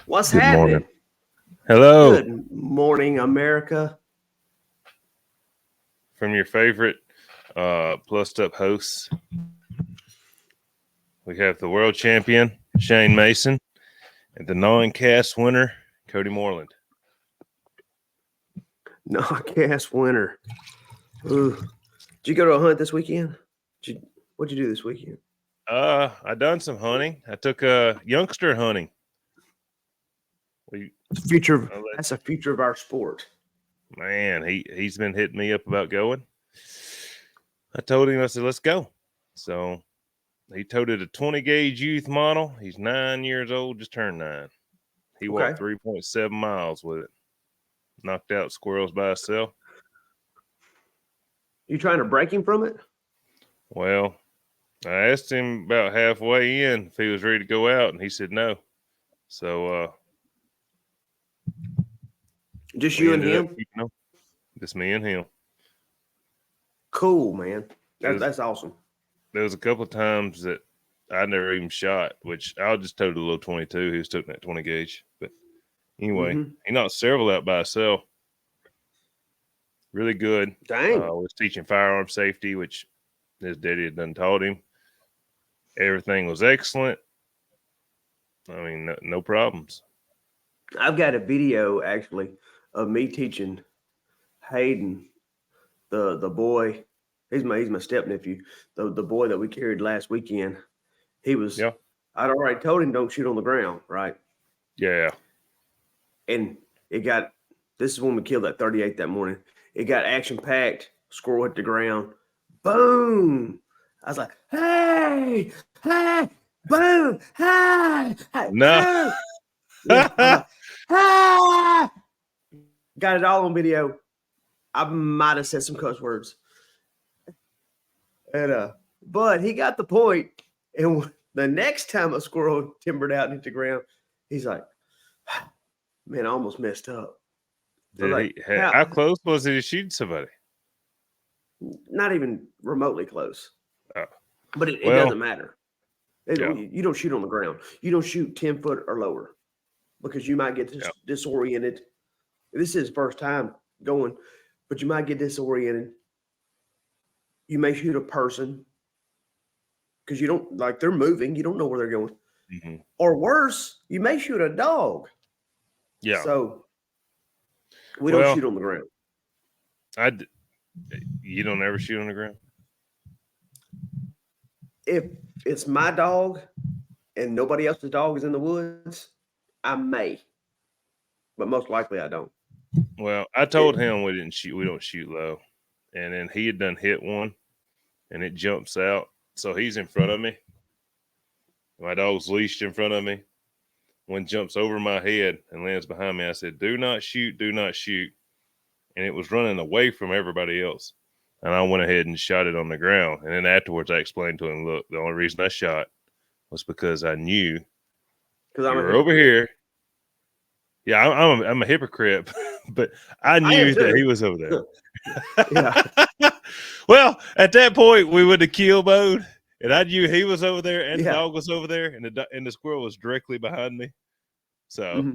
What's Good morning. happening? Hello Good morning, America. from your favorite plussed up hosts. We have the world champion, Shane Mason, and the non-cast winner, Cody Moreland. Knockcast winner. Ooh. Did you go to a hunt this weekend? What'd you do this weekend? I done some hunting. I took a youngster hunting. That's the future of our sport. Man, he's been hitting me up about going. I told him, I said, let's go. So he toted a 20 gauge youth model. He's 9 years old, just turned 9. He walked 3.7 miles with it. Knocked out squirrels by himself. You trying to break him from it? Well, I asked him about halfway in if he was ready to go out, and he said no. So Just you and him? Just me and him. Cool, man. That's awesome. There was a couple of times that I never even shot, which I'll just tote a little 22. He was toting that 20 gauge. But anyway, he knocked several out by himself. Really good. Dang. Was teaching firearm safety, which his daddy had done taught him. Everything was excellent. I mean, no problems. I've got a video actually of me teaching Hayden, the boy. He's my step nephew. The boy that we carried last weekend. He was. Yeah. I'd already told him don't shoot on the ground, right? Yeah. And it got. This is when we killed that 38 that morning. It got action packed. Squirrel hit the ground. Boom! I was like, hey, boom, hey, No. Yeah, like, ah! Got it all on video. I might have said some cuss words. And but he got the point. And the next time a squirrel timbered out and hit the ground, he's like, man, I almost messed up. How close was he to shoot somebody? Not even remotely close. Oh. But it doesn't matter. You don't shoot on the ground. You don't shoot 10 foot or lower because you might get disoriented. This is his first time going, but you might get disoriented. You may shoot a person because you don't like they're moving. You don't know where they're going. Mm-hmm. Or worse, you may shoot a dog. Yeah. So we don't shoot on the ground. You don't ever shoot on the ground? If it's my dog and nobody else's dog is in the woods, I may. But most likely I don't. Well, I told him we don't shoot low. And then he had done hit one and it jumps out. So he's in front of me. My dog's leashed in front of me. One jumps over my head and lands behind me. I said, do not shoot, do not shoot. And it was running away from everybody else. And I went ahead and shot it on the ground. And then afterwards I explained to him, look, the only reason I shot was because I knew you were over here. Yeah, I'm a hypocrite, but I knew that he was over there. Yeah. Well, at that point, we would have kill mode, and I knew he was over there, and the dog was over there, and the squirrel was directly behind me. So,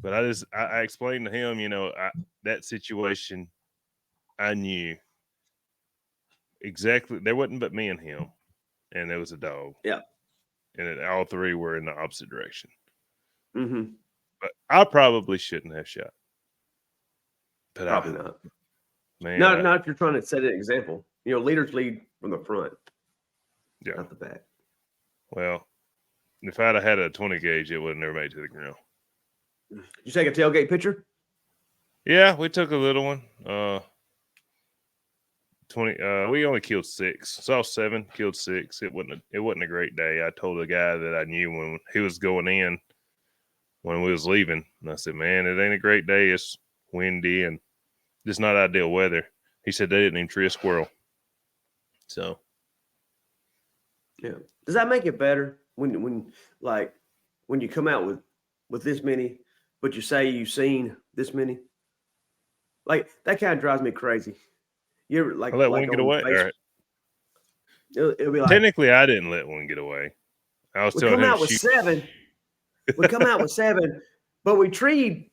but I explained to him, that situation, I knew exactly. There wasn't but me and him, and there was a dog. Yeah, and all three were in the opposite direction. Mm-hmm. But I probably shouldn't have shot. But probably not. Man, not if you're trying to set an example. Leaders lead from the front, not the back. Well, if I'd have had a 20 gauge, it would have never made it to the ground. Did you take a tailgate picture? Yeah, we took a little one. 20. We only killed 6. Saw 7, killed 6. It wasn't a great day. I told a guy that I knew when he was going in when we was leaving, and I said, "Man, it ain't a great day. It's windy and just not ideal weather." He said they didn't even tree a squirrel. So, yeah, does that make it better when you come out with this many, but you say you've seen this many? Like that kind of drives me crazy. You ever I let one get away? All right. It'll be like, technically, I didn't let one get away. I was telling him out with 7. We come out with 7, but we treed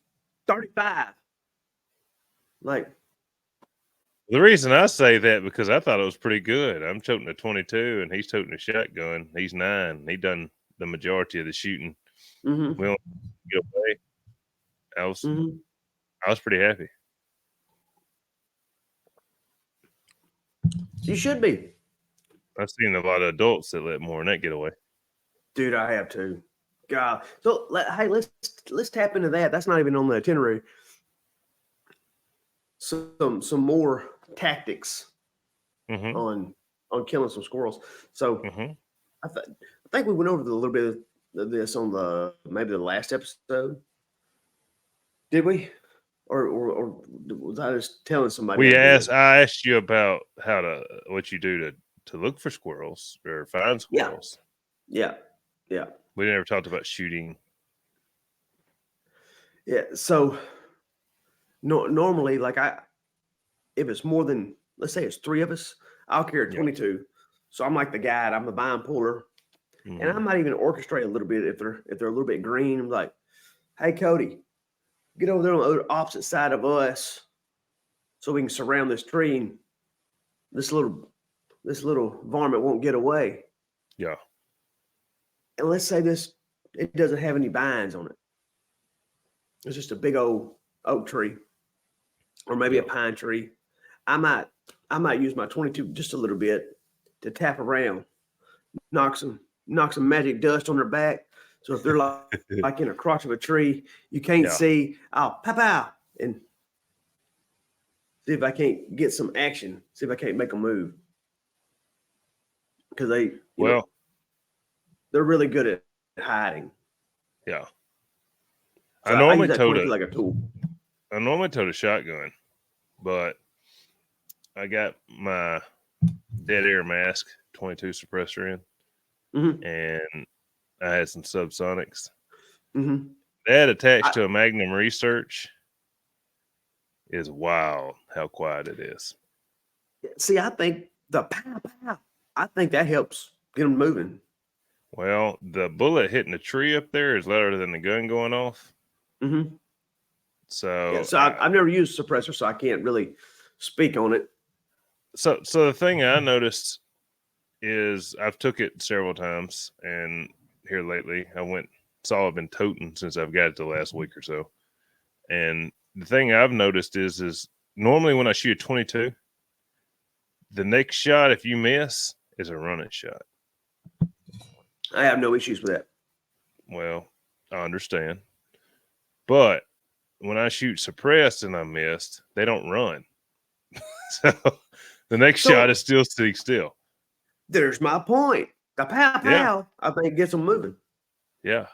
35. Like, the reason I say that because I thought it was pretty good. I'm toting a 22 and he's toting a shotgun. He's 9. He done the majority of the shooting. mm-hmm. We don't get away. I was pretty happy. You should be. I've seen a lot of adults that let more than that get away. Dude, I have too. God. So hey, let's tap into that. That's not even on the itinerary. Some more tactics on killing some squirrels. So I think we went over a little bit of this on maybe the last episode. Did we? Or was I just telling somebody? I asked you about what you do to look for squirrels or find squirrels. Yeah. We never talked about shooting. Yeah. So normally, like if it's more than, let's say it's 3 of us, I'll carry a 22. Yeah. So I'm like the guide. I'm the vine puller, and I might even orchestrate a little bit if they're a little bit green. I'm like, hey Cody, get over there on the other opposite side of us, so we can surround this tree, and this little varmint won't get away. Yeah. And let's say it doesn't have any vines on it. It's just a big old oak tree, or maybe a pine tree. I might use my 22 just a little bit to tap around, knock some magic dust on their back. So if they're like in a crotch of a tree, you can't see, I'll pow and see if I can't get some action. See if I can't make them move, because they're really good at hiding. Yeah. So I normally tote it like a tool. I normally tote a shotgun, but I got my dead air mask 22 suppressor in, and I had some subsonics. That attached to a Magnum Research is wild how quiet it is. See, I think the pow, I think that helps get them moving. Well, the bullet hitting the tree up there is louder than the gun going off. So, I've never used suppressor, so I can't really speak on it. So the thing I noticed is I've took it several times, and here lately I've been toting since I've got it the last week or so. And the thing I've noticed is normally when I shoot a 22, the next shot, if you miss, is a running shot. I have no issues with that. Well, I understand. But when I shoot suppressed and I missed, they don't run. So the next shot is still sitting still. There's my point. The pow, I think gets them moving. Yeah.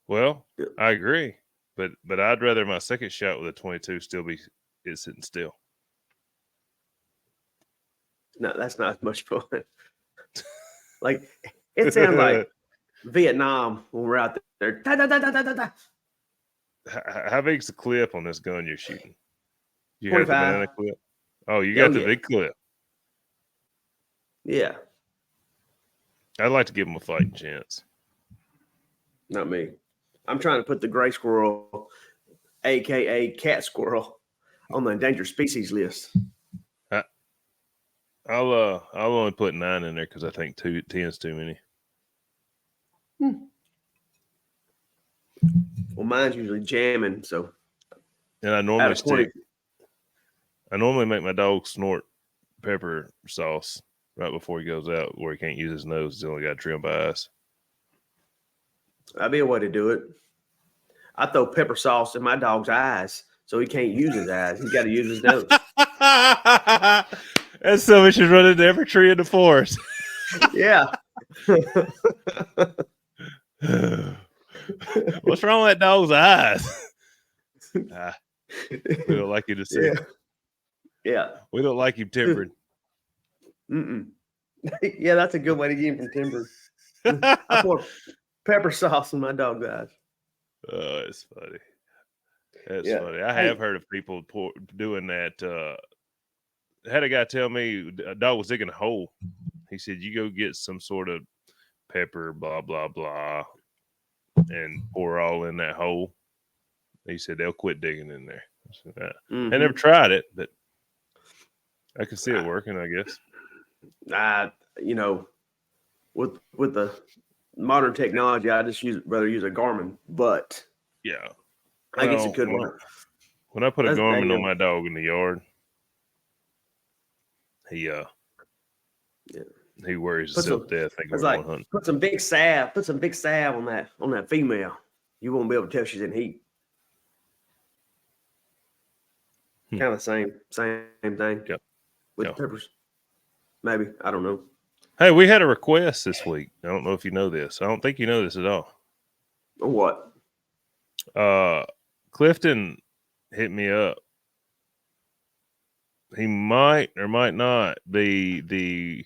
Well, I agree. But I'd rather my second shot with a 22 still is sitting still. No, that's not as much fun. Like, it sounds like Vietnam when we're out there. Da, da, da, da, da, da. How big's the clip on this gun you're shooting? You 25. got the banana clip? Oh, you got the big clip. Yeah. I'd like to give them a fighting chance. Not me. I'm trying to put the gray squirrel, aka cat squirrel, on the endangered species list. I'll only put 9 in there because I think 10 is too many. Well, mine's usually jamming, so. And I normally make my dog snort pepper sauce right before he goes out, where he can't use his nose. He's only got to trim by eyes. That'd be a way to do it. I throw pepper sauce in my dog's eyes, so he can't use his eyes. He's got to use his nose. That's so we should run into every tree in the forest. Yeah. What's wrong with that dog's eyes? We don't like you to see. Yeah. We don't like him tempered. Yeah, that's a good way to get him from tempered. I pour pepper sauce in my dog's eyes. Oh, it's funny. That's funny. I have heard of people doing that. I had a guy tell me a dog was digging a hole. He said, "You go get some sort of pepper, blah blah blah." and pour all in that hole. He said they'll quit digging in there. Mm-hmm. I never tried it, but I could see it working, I guess. With the modern technology, I just rather use a Garmin, but yeah, I guess it could work. When I put a Garmin on my dog in the yard, he worries himself to death. It's like put some big salve on that female. You won't be able to tell she's in heat. Kind of same thing. Yep. With peppers. Maybe. I don't know. Hey, we had a request this week. I don't know if you know this. I don't think you know this at all. What? Clifton hit me up. He might or might not be the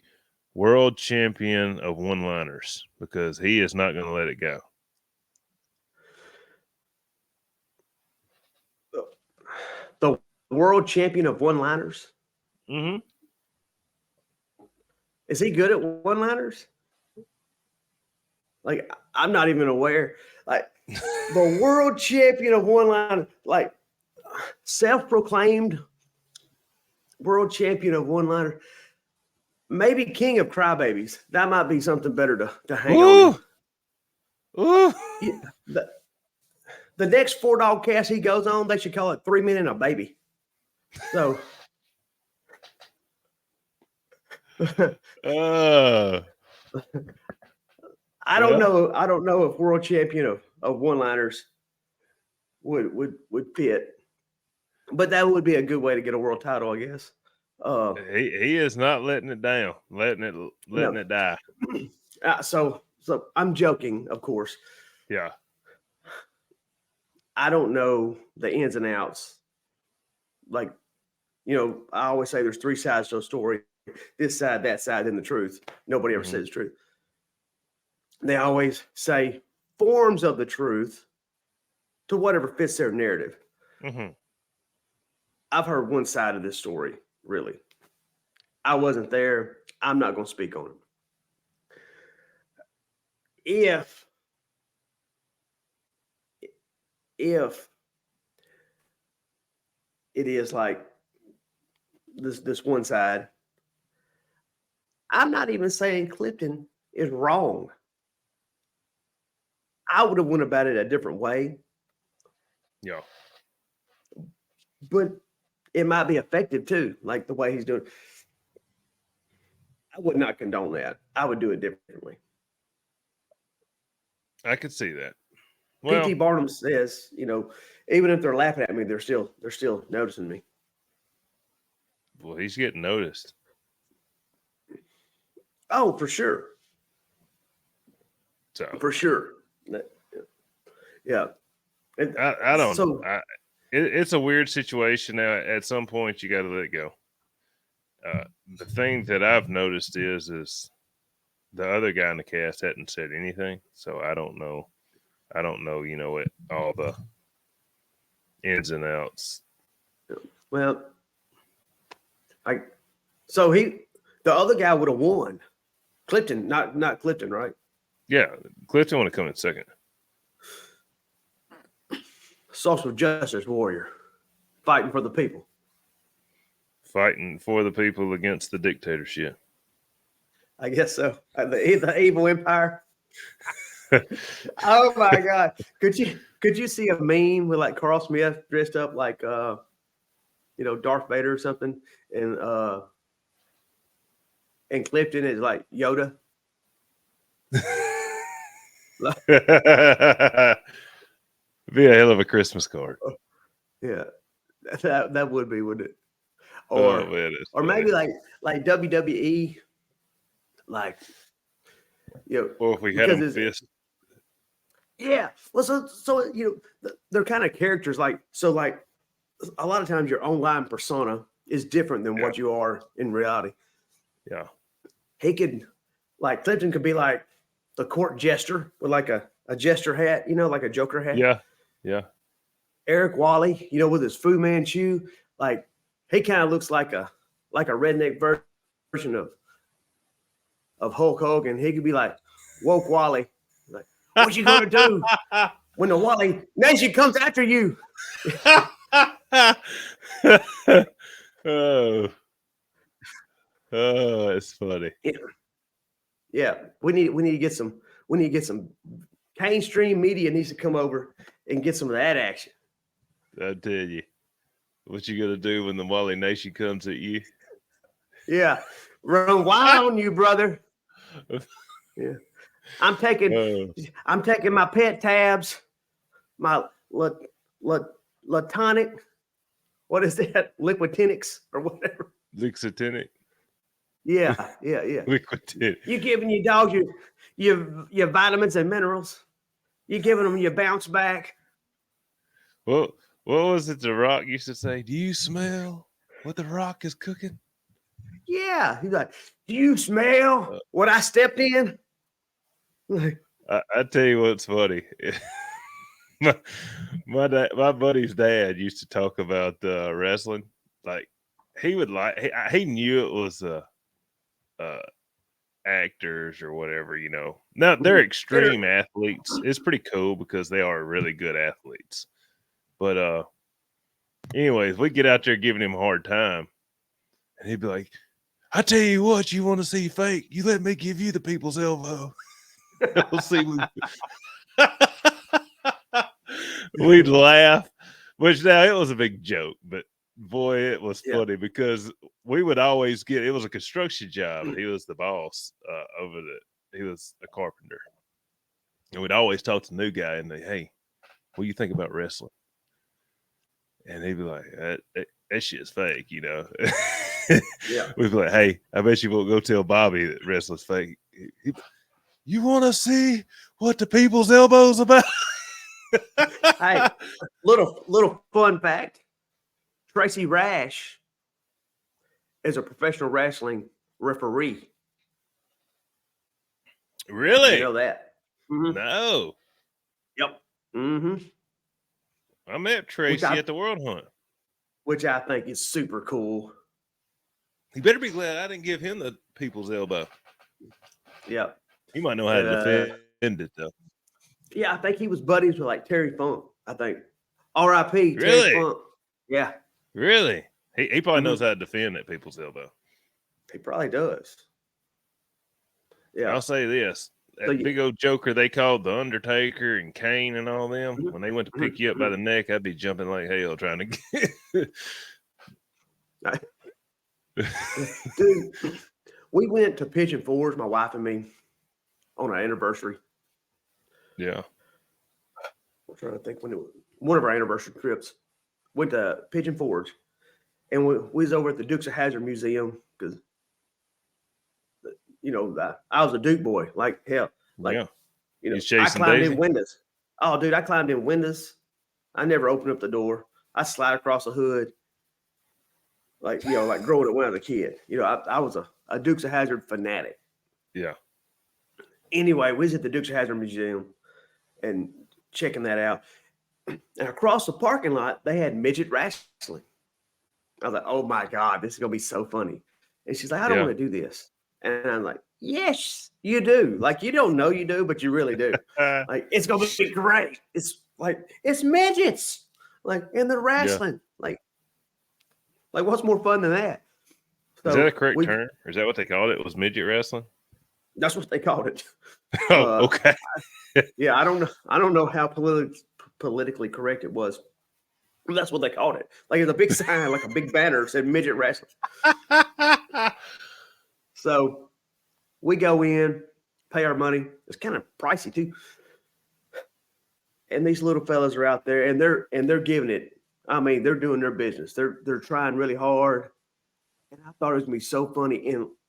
world champion of one-liners because he is not going to let it go. The world champion of one-liners? Mm-hmm. Is he good at one-liners? Like, I'm not even aware. Like, the world champion of one-liners, like, self-proclaimed world champion of one-liner, maybe king of crybabies. That might be something better to hang on. Ooh. Yeah, the next 4-dog cast he goes on, they should call it 3 Men and a Baby. So, I don't know. I don't know if world champion of one-liners would fit, but that would be a good way to get a world title, I guess. He is not letting it down, letting it die. So I'm joking, of course. Yeah. I don't know the ins and outs. Like, I always say there's 3 sides to a story: this side, that side, and the truth. Nobody ever says the truth. They always say forms of the truth to whatever fits their narrative. Mm-hmm. I've heard one side of this story, really. I wasn't there. I'm not going to speak on it. If it is like this one side, I'm not even saying Clifton is wrong. I would have went about it a different way. Yeah. But it might be effective too, like the way he's doing. I would not condone that. I would do it differently. I could see that. Well, P.T. Barnum says, even if they're laughing at me, they're still noticing me. Well, he's getting noticed. Oh, for sure. So for sure. Yeah. I don't know. It's a weird situation now. At some point, you got to let it go. The thing that I've noticed is the other guy in the cast hadn't said anything, so I don't know. All the ins and outs. Well, the other guy would have won. Clifton, not Clifton, right? Yeah, Clifton would have come in second. Social justice warrior, fighting for the people. Fighting for the people against the dictatorship. I guess so. The evil empire. Oh my God! Could you see a meme with like Carl Smith dressed up like Darth Vader or something, and Clifton is like Yoda? Be a hell of a Christmas card. Yeah, that would be, wouldn't it? Or maybe like WWE, or if we had them fist. Yeah. Well, so they're kind of characters like a lot of times your online persona is different than what you are in reality. Yeah. He could, like, Clifton could be like the court jester with like a jester hat, like a Joker hat. Yeah. Yeah. Eric Wally, with his Fu Manchu, like he kind of looks like a redneck version of Hulk Hogan. He could be like woke Wally. Like, What you gonna do when the Wally Nation comes after you? Oh, it's funny. Yeah, we need to get some mainstream media needs to come over and get some of that action. I tell you, what you gonna do when the Wally Nation comes at you? Yeah, run wild on you, brother. Yeah, I'm taking my pet tabs, my latonic. What is that? Liquidinics or whatever. Lixotinic. Yeah. Liquidinic. You giving your dog your vitamins and minerals. You giving them your bounce back. Well, what was it The Rock used to say? Do you smell what The Rock is cooking? Yeah, he's like, do you smell what I stepped in? I tell you what's funny. my buddy's dad used to talk about wrestling. Like he he knew it was actors or whatever, you know. Now they're extreme athletes. It's pretty cool because they are really good athletes. But anyways, we get out there giving him a hard time, and he'd be like, I tell you what, you want to see fake? You let me give you the people's elbow. We'll see. We'd laugh, which now it was a big joke, but boy, it was funny because we would always get, it was a construction job. He was the boss he was a carpenter. And we'd always talk to the new guy and hey, what do you think about wrestling? And he'd be like, that shit's fake, you know? Yeah. We'd be like, hey, I bet you won't go tell Bobby that wrestling's fake. You want to see what the people's elbow's about? Hey, little fun fact. Tracy Rash is a professional wrestling referee. Really? You know that? Mm-hmm. No. Yep. Mm-hmm. I met Tracy at the World Hunt. Which I think is super cool. He better be glad I didn't give him the people's elbow. Yep. He might know how to defend it, though. Yeah, I think he was buddies with like Terry Funk, I think. R.I.P. Really? Terry Funk. Yeah. Really? He probably knows how to defend that people's elbow. He probably does. Yeah. I'll say this. That big old joker they called the Undertaker and Kane and all them, when they went to pick you up by the neck, I'd be jumping like hell trying to get. Dude, we went to Pigeon Forge, my wife and me, on our anniversary. Yeah. I'm trying to think when it was one of our anniversary trips. Went to Pigeon Forge, and we was over at the Dukes of Hazzard Museum because, you know, I was a Duke boy, like hell. Like, you know, I climbed in windows. Oh, dude, I climbed in windows. I never opened up the door. I slide across the hood. Like, you know, like growing up when I was a kid. You know, I was a Dukes of Hazzard fanatic. Yeah. Anyway, we was at the Dukes of Hazzard Museum and checking that out. And across the parking lot, they had midget wrestling. I was like, oh my God, this is going to be so funny. And she's like, I don't want to do this. And I'm like, yes, you do. Like, you don't know you do, but you really do. Like, it's going to be great. It's like, it's midgets. Like, and they're wrestling. Yeah. Like, what's more fun than that? So is that a correct term? Or is that what they called it? It was midget wrestling? That's what they called it. Oh, okay. Yeah, I don't know how politically correct it was. But that's what they called it. Like, it's a big sign, like a big banner said midget wrestling. So we go in, pay our money. It's kind of pricey too. And these little fellas are out there, and they're giving it. I mean, they're doing their business. They're trying really hard. And I thought it was gonna be so funny.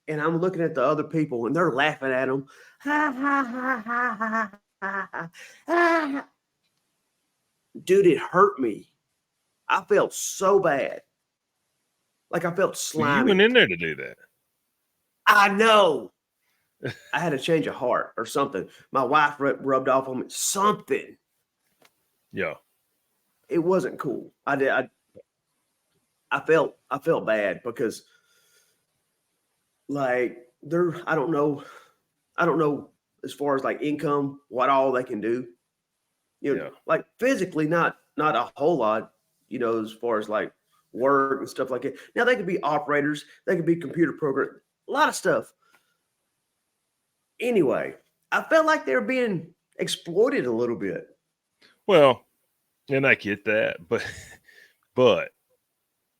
And I'm looking at the other people, and they're laughing at them. Ha ha ha ha ha ha ha. Dude, it hurt me. I felt so bad. Like I felt slimy. You went in there to do that. I know. I had a change of heart or something. My wife rubbed off on me. Something. Yeah. It wasn't cool. I felt bad because, like, I don't know as far as like income, what all they can do. You know, like physically, not a whole lot. You know, as far as like work and stuff like that. Now they could be operators, they could be computer programmers, a lot of stuff. Anyway, I felt like they're being exploited a little bit. Well, and I get that, but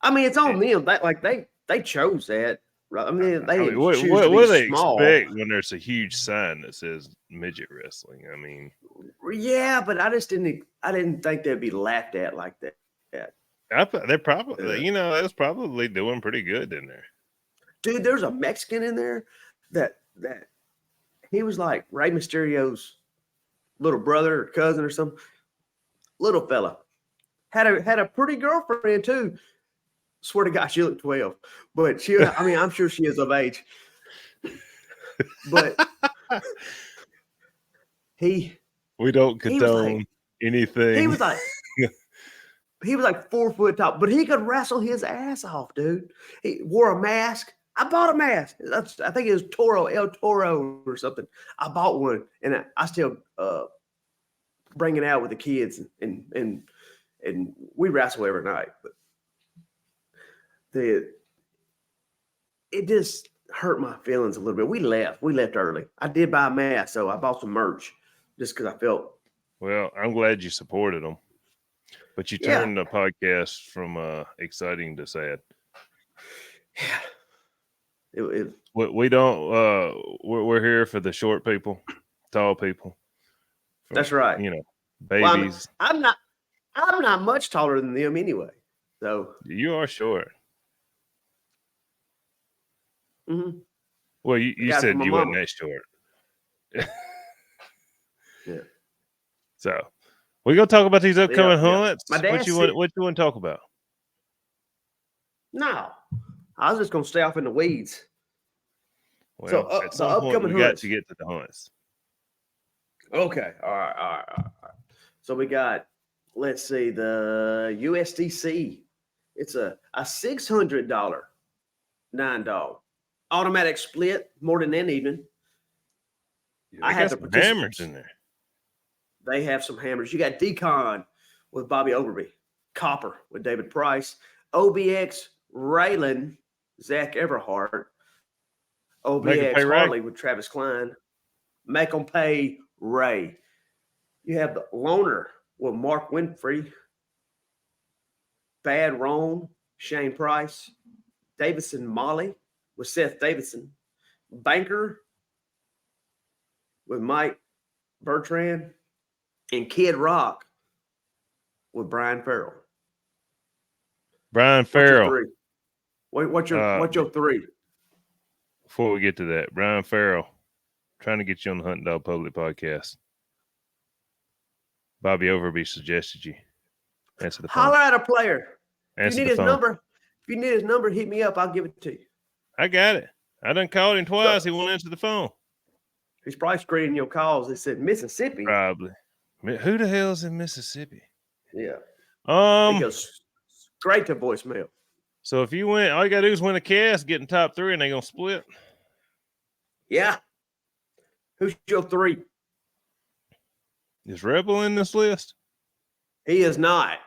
I mean, it's on them. That like they chose that. Right? I mean, they what do they expect when there's a huge sign that says midget wrestling? I mean, yeah, but I didn't think they'd be laughed at like that. They're probably, you know, that's probably doing pretty good in there. Dude, there's a Mexican in there that he was like Rey Mysterio's little brother or cousin or some little fella. Had a pretty girlfriend too. Swear to God, she looked 12. But I mean, I'm sure she is of age. But we don't condone anything. He was like 4 foot tall, but he could wrestle his ass off, dude. He wore a mask. I bought a mask. I think it was El Toro or something. I bought one, and I still bring it out with the kids, and we wrestle every night. But it just hurt my feelings a little bit. We left early. I did buy a mask, so I bought some merch just because I felt. Well, I'm glad you supported them. But you turned the podcast from exciting to sad. Yeah. We don't. We're here for the short people, tall people. That's right. You know, babies. Well, I'm not much taller than them anyway. So you are short. Mm-hmm. Well, you said you wasn't that short. Yeah. So. We're gonna talk about these upcoming hunts. My dad what you want to talk about? No, I was just gonna stay off in the weeds. Well, so at some point we got to get to the hunts. Okay, all right. So we got, let's see, the USDC. It's a $600 9-dog automatic split, more than that even. I have some hammers in there. They have some hammers. You got Decon with Bobby Overby, Copper with David Price, OBX Raylan, Zach Everhart, OBX Harley with Travis Klein, Make 'em Pay Ray. You have the Loner with Mark Winfrey, Bad Ron, Shane Price, Davidson Molly with Seth Davidson, Banker with Mike Bertrand, and Kid Rock with Brian Farrell. Brian Farrell. What's your three? Before we get to that, Brian Farrell, trying to get you on the Hunting Dog Public Podcast. Bobby Overby suggested you. Answer the phone. Holler at a player. Answer if you need his number, hit me up. I'll give it to you. I got it. I done called him twice. He won't answer the phone. He's probably screening your calls. They said Mississippi. Probably. Who the hell's in Mississippi? Yeah. It goes straight to voicemail. So if you win, all you gotta do is win a cast, get in top 3, and they gonna split. Yeah. Who's your 3? Is Rebel in this list? He is not.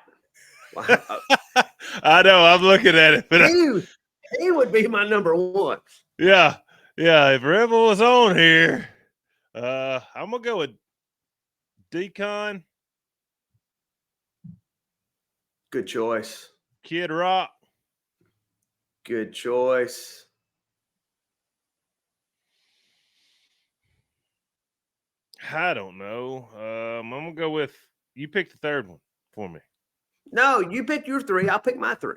I know. I'm looking at it, but he would be my number 1. Yeah. If Rebel was on here, I'm gonna go with Decon. Good choice. Kid Rock. Good choice. I don't know. I'm gonna go with you. Pick the third one for me. No, you pick your 3. I'll pick my 3.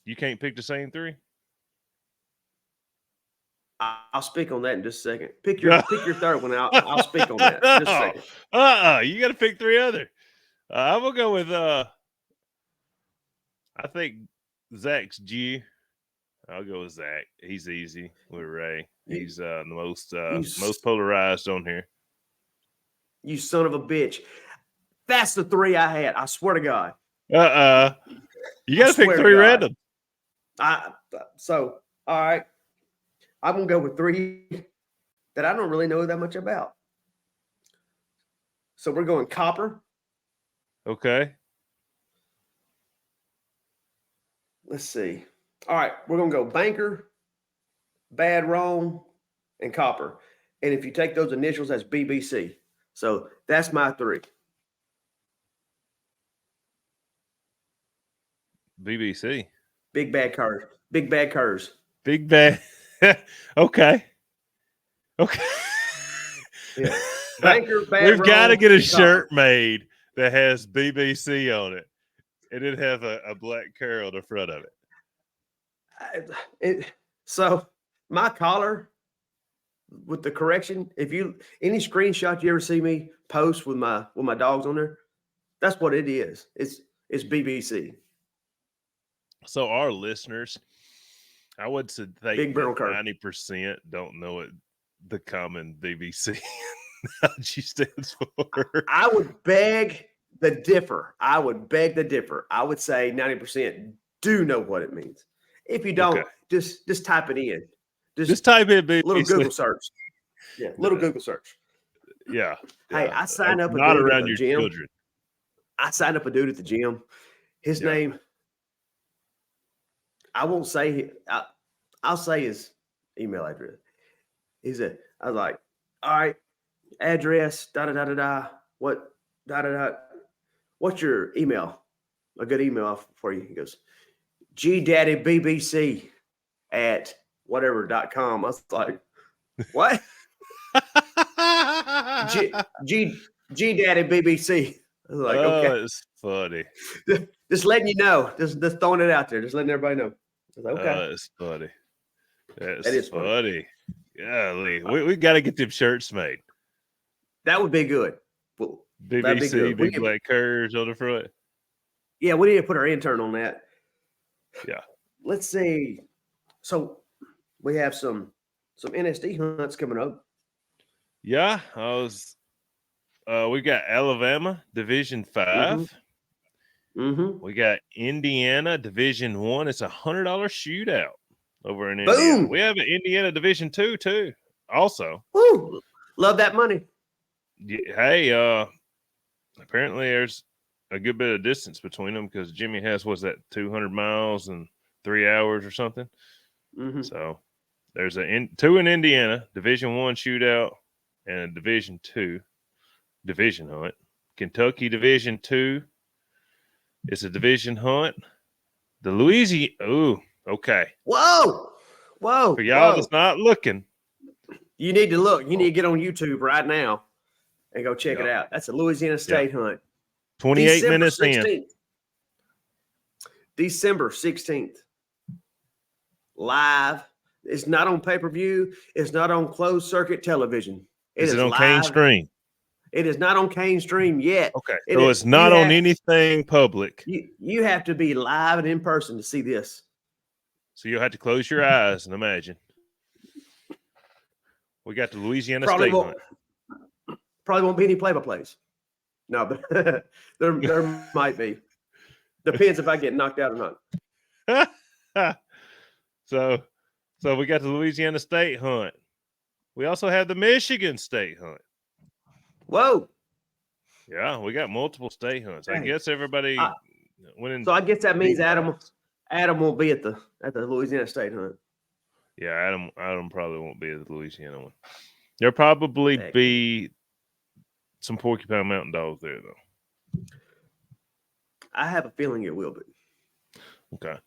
You can't pick the same 3. I'll speak on that in just a second. Pick your third one. I'll speak on that in just a second. You got to pick 3 other. I'm gonna go with I think Zach's G. I'll go with Zach. He's easy with Ray. He's the most polarized on here. You son of a bitch. That's the 3 I had. I swear to God. You got to pick 3 random. So, all right. I'm going to go with 3 that I don't really know that much about. So we're going copper. Okay. Let's see. All right, we're going to go banker, bad Rome, and copper. And if you take those initials, that's BBC. So that's my 3. BBC. Big bad curs. Big bad curs. Big bad. Okay. Okay. Yeah. Banker, bad We've got to Rome, get a and shirt copper. made that has BBC on it. And it'd have a black cur on the front of it. So my collar with the correction, if you any screenshot you ever see me post with my dogs on there, that's what it is. It's BBC. So our listeners, I would say Big barrel cur. 90% don't know what the common BBC stands for. I would beg the differ. I would say 90% do know what it means. If you don't, just type it in. Just type in BBC. Little Google search. Yeah, Google search. Yeah. Hey, I signed up not a dude around at the your gym. children. I signed up a dude at the gym. His name, I won't say. I'll say his email address. I was like, all right, address, what, what's your email? A good email for you. He goes, GDaddyBBC at whatever.com. I was like, what? GDaddyBBC. I was like, okay. It's funny. Just letting you know. Just throwing it out there. Just letting everybody know. I was like, okay. It's funny. That is funny. Golly. We got to get them shirts made. That would be good. Well, BBC, big black curs on the front. Yeah, we need to put our intern on that. Yeah. Let's see. So we have some NSD hunts coming up. Yeah, we got Alabama Division 5. Mm-hmm. We got Indiana Division 1. It's $100 shootout over in Indiana. Boom. We have an Indiana Division 2 too. Also. Woo! Love that money. Hey, apparently there's a good bit of distance between them because Jimmy has 200 miles and 3 hours or something. Mm-hmm. So there's two in Indiana, Division 1 shootout and a Division 2 division hunt. Kentucky Division 2. It's a division hunt. The Louisiana. Ooh, okay. Whoa. For y'all that's not looking. You need to look. You need to get on YouTube right now and go check it out. That's a Louisiana State hunt. 28 minutes in. December 16th. Live. It's not on pay-per-view. It's not on closed circuit television. Is it on Kane Stream? It is not on Kane Stream yet. Okay. So it's not on anything public. You have to be live and in person to see this. So you'll have to close your eyes and imagine. We got the Louisiana State hunt. Probably won't be any play-by-plays. No, but there might be. Depends if I get knocked out or not. So we got the Louisiana State hunt. We also have the Michigan State hunt. Whoa. Yeah, we got multiple state hunts. I guess everybody went in. So I guess that means Adam won't be at the Louisiana State hunt. Yeah, Adam probably won't be at the Louisiana one. There'll probably be some Porcupine Mountain Dogs there, though. I have a feeling it will be. Okay.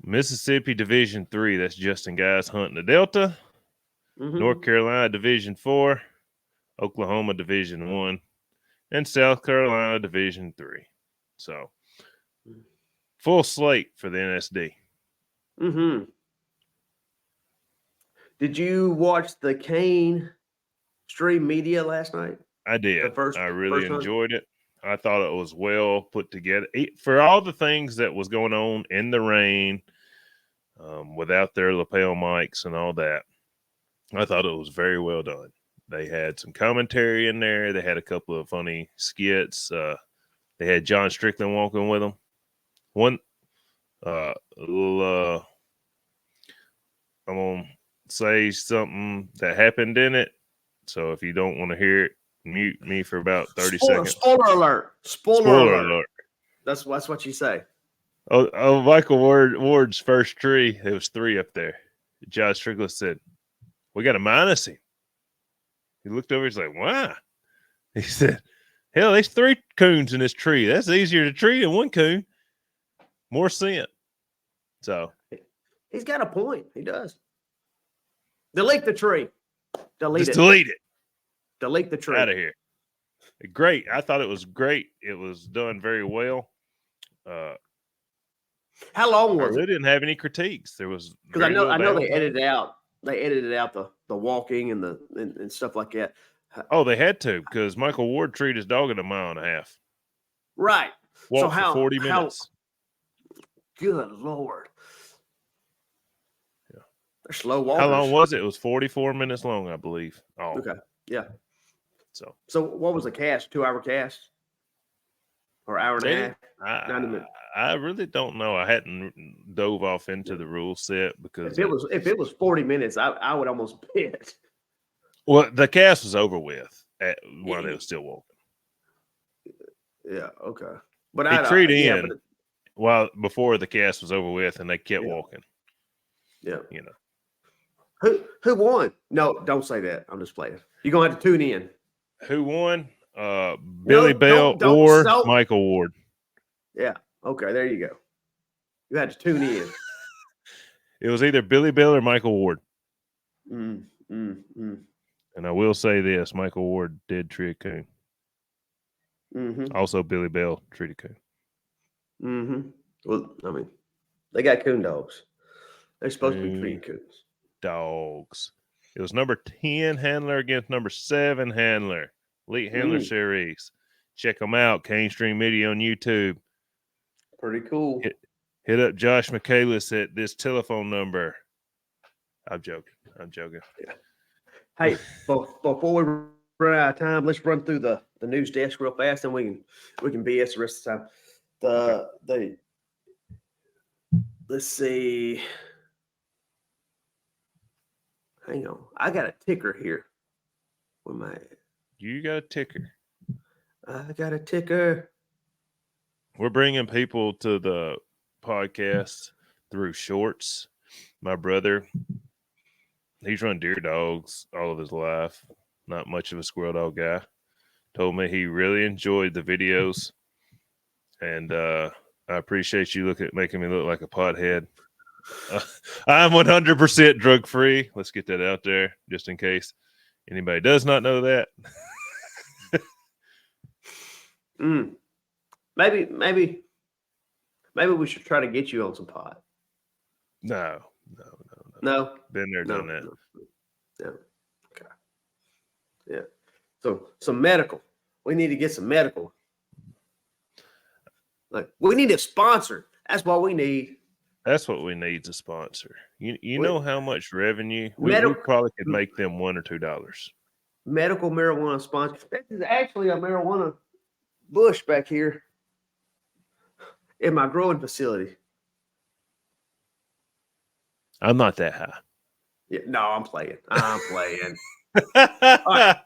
Mississippi Division 3. That's Justin Guys hunting the Delta. Mm-hmm. North Carolina Division 4. Oklahoma Division 1. And South Carolina Division 3. So, full slate for the NSD. Mm-hmm. Did you watch the Kane Stream Media last night? I did. I really enjoyed it. I thought it was well put together. For all the things that was going on in the rain, without their lapel mics and all that, I thought it was very well done. They had some commentary in there. They had a couple of funny skits. They had John Strickland walking with them. One little, I'm going to say something that happened in it. So if you don't want to hear it, mute me for about 30 Spoiler, seconds. spoiler alert. Spoiler alert. That's what you say. Oh, Michael Ward's first tree, there was 3 up there. Josh Strickland said, "We got to minus him." He looked over, he's like, "Why?" He said, "Hell, there's 3 coons in this tree. That's easier to tree than 1 coon. More scent." So he's got a point. He does. Delete the tree. Delete just it. delete it. Delete the tree. Out of here. Great. I thought it was great. It was done very well. How long was it? It Didn't have any critiques. There was because I know they edited out. They edited out the walking and stuff like that. Oh, they had to because Michael Ward treated his dog at 1.5 miles. Right. Walked for 40 minutes. Good Lord. Yeah. They're slow walkers. How long was it? It was 44 minutes long, I believe. Oh. Okay. Yeah. So what was the cast? 2-hour cast? Or hour and a half? 90 minutes. I really don't know. I hadn't dove off into the rule set because if it was 40 minutes, I would almost bet. Well, the cast was over with while they were still walking. Yeah, okay. But he treated before the cast was over with, and they kept walking. Yeah, who won? No, don't say that. I'm just playing. You're gonna have to tune in. Who won? Billy Bell or Michael Ward? Yeah. Okay, there you go. You had to tune in. It was either Billy Bell or Michael Ward. And I will say this: Michael Ward did tree a coon. Also, Billy Bell treated coon. Well, I mean, they got coon dogs. They're supposed to be treating coons. Dogs. It was number 10 handler against number 7 handler. Elite Handler Series. Check them out. Cane Stream Media on YouTube. Pretty cool. Hit up Josh Michaelis at this telephone number. I'm joking. Yeah. Hey, before we run out of time, let's run through the news desk real fast, and we can BS the rest of the time. Let's see. Hang on, I got a ticker here. You got a ticker. I got a ticker. We're bringing people to the podcast through shorts. My brother, he's run deer dogs all of his life. Not much of a squirrel dog guy. Told me he really enjoyed the videos. And I appreciate you making me look like a pothead. I'm 100% drug free. Let's get that out there just in case anybody does not know that. Maybe we should try to get you on some pot. No. Been there, done that. No. Okay. Yeah. So some medical. We need to get some medical. Like we need a sponsor. That's what we need. That's what we need to sponsor. You know how much revenue we probably could make them $1 or $2. Medical marijuana sponsor. This is actually a marijuana bush back here in my growing facility. I'm not that high. Yeah, no, I'm playing. All right.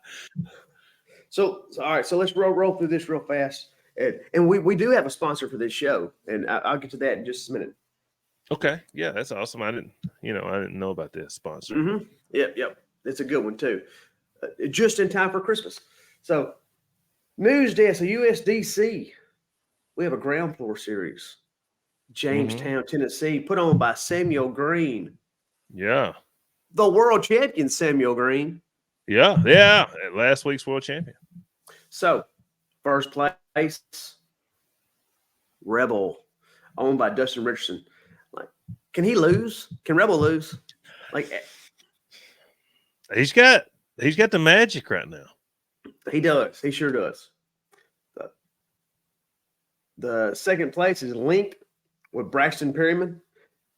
So let's roll through this real fast. And we do have a sponsor for this show, and I'll get to that in just a minute. Okay. Yeah, that's awesome. I didn't know about this sponsor. Yep. It's a good one too. Just in time for Christmas. So, news desk, a USDC. We have a ground floor series. Jamestown, Tennessee, put on by Samuel Green. Yeah. The world champion, Samuel Green. Yeah. Last week's world champion. So, first place, Rebel, owned by Dustin Richardson. Like, can he lose? Can Rebel lose? Like, he's got the magic right now. He does. He sure does. The second place is Link with Braxton Perryman.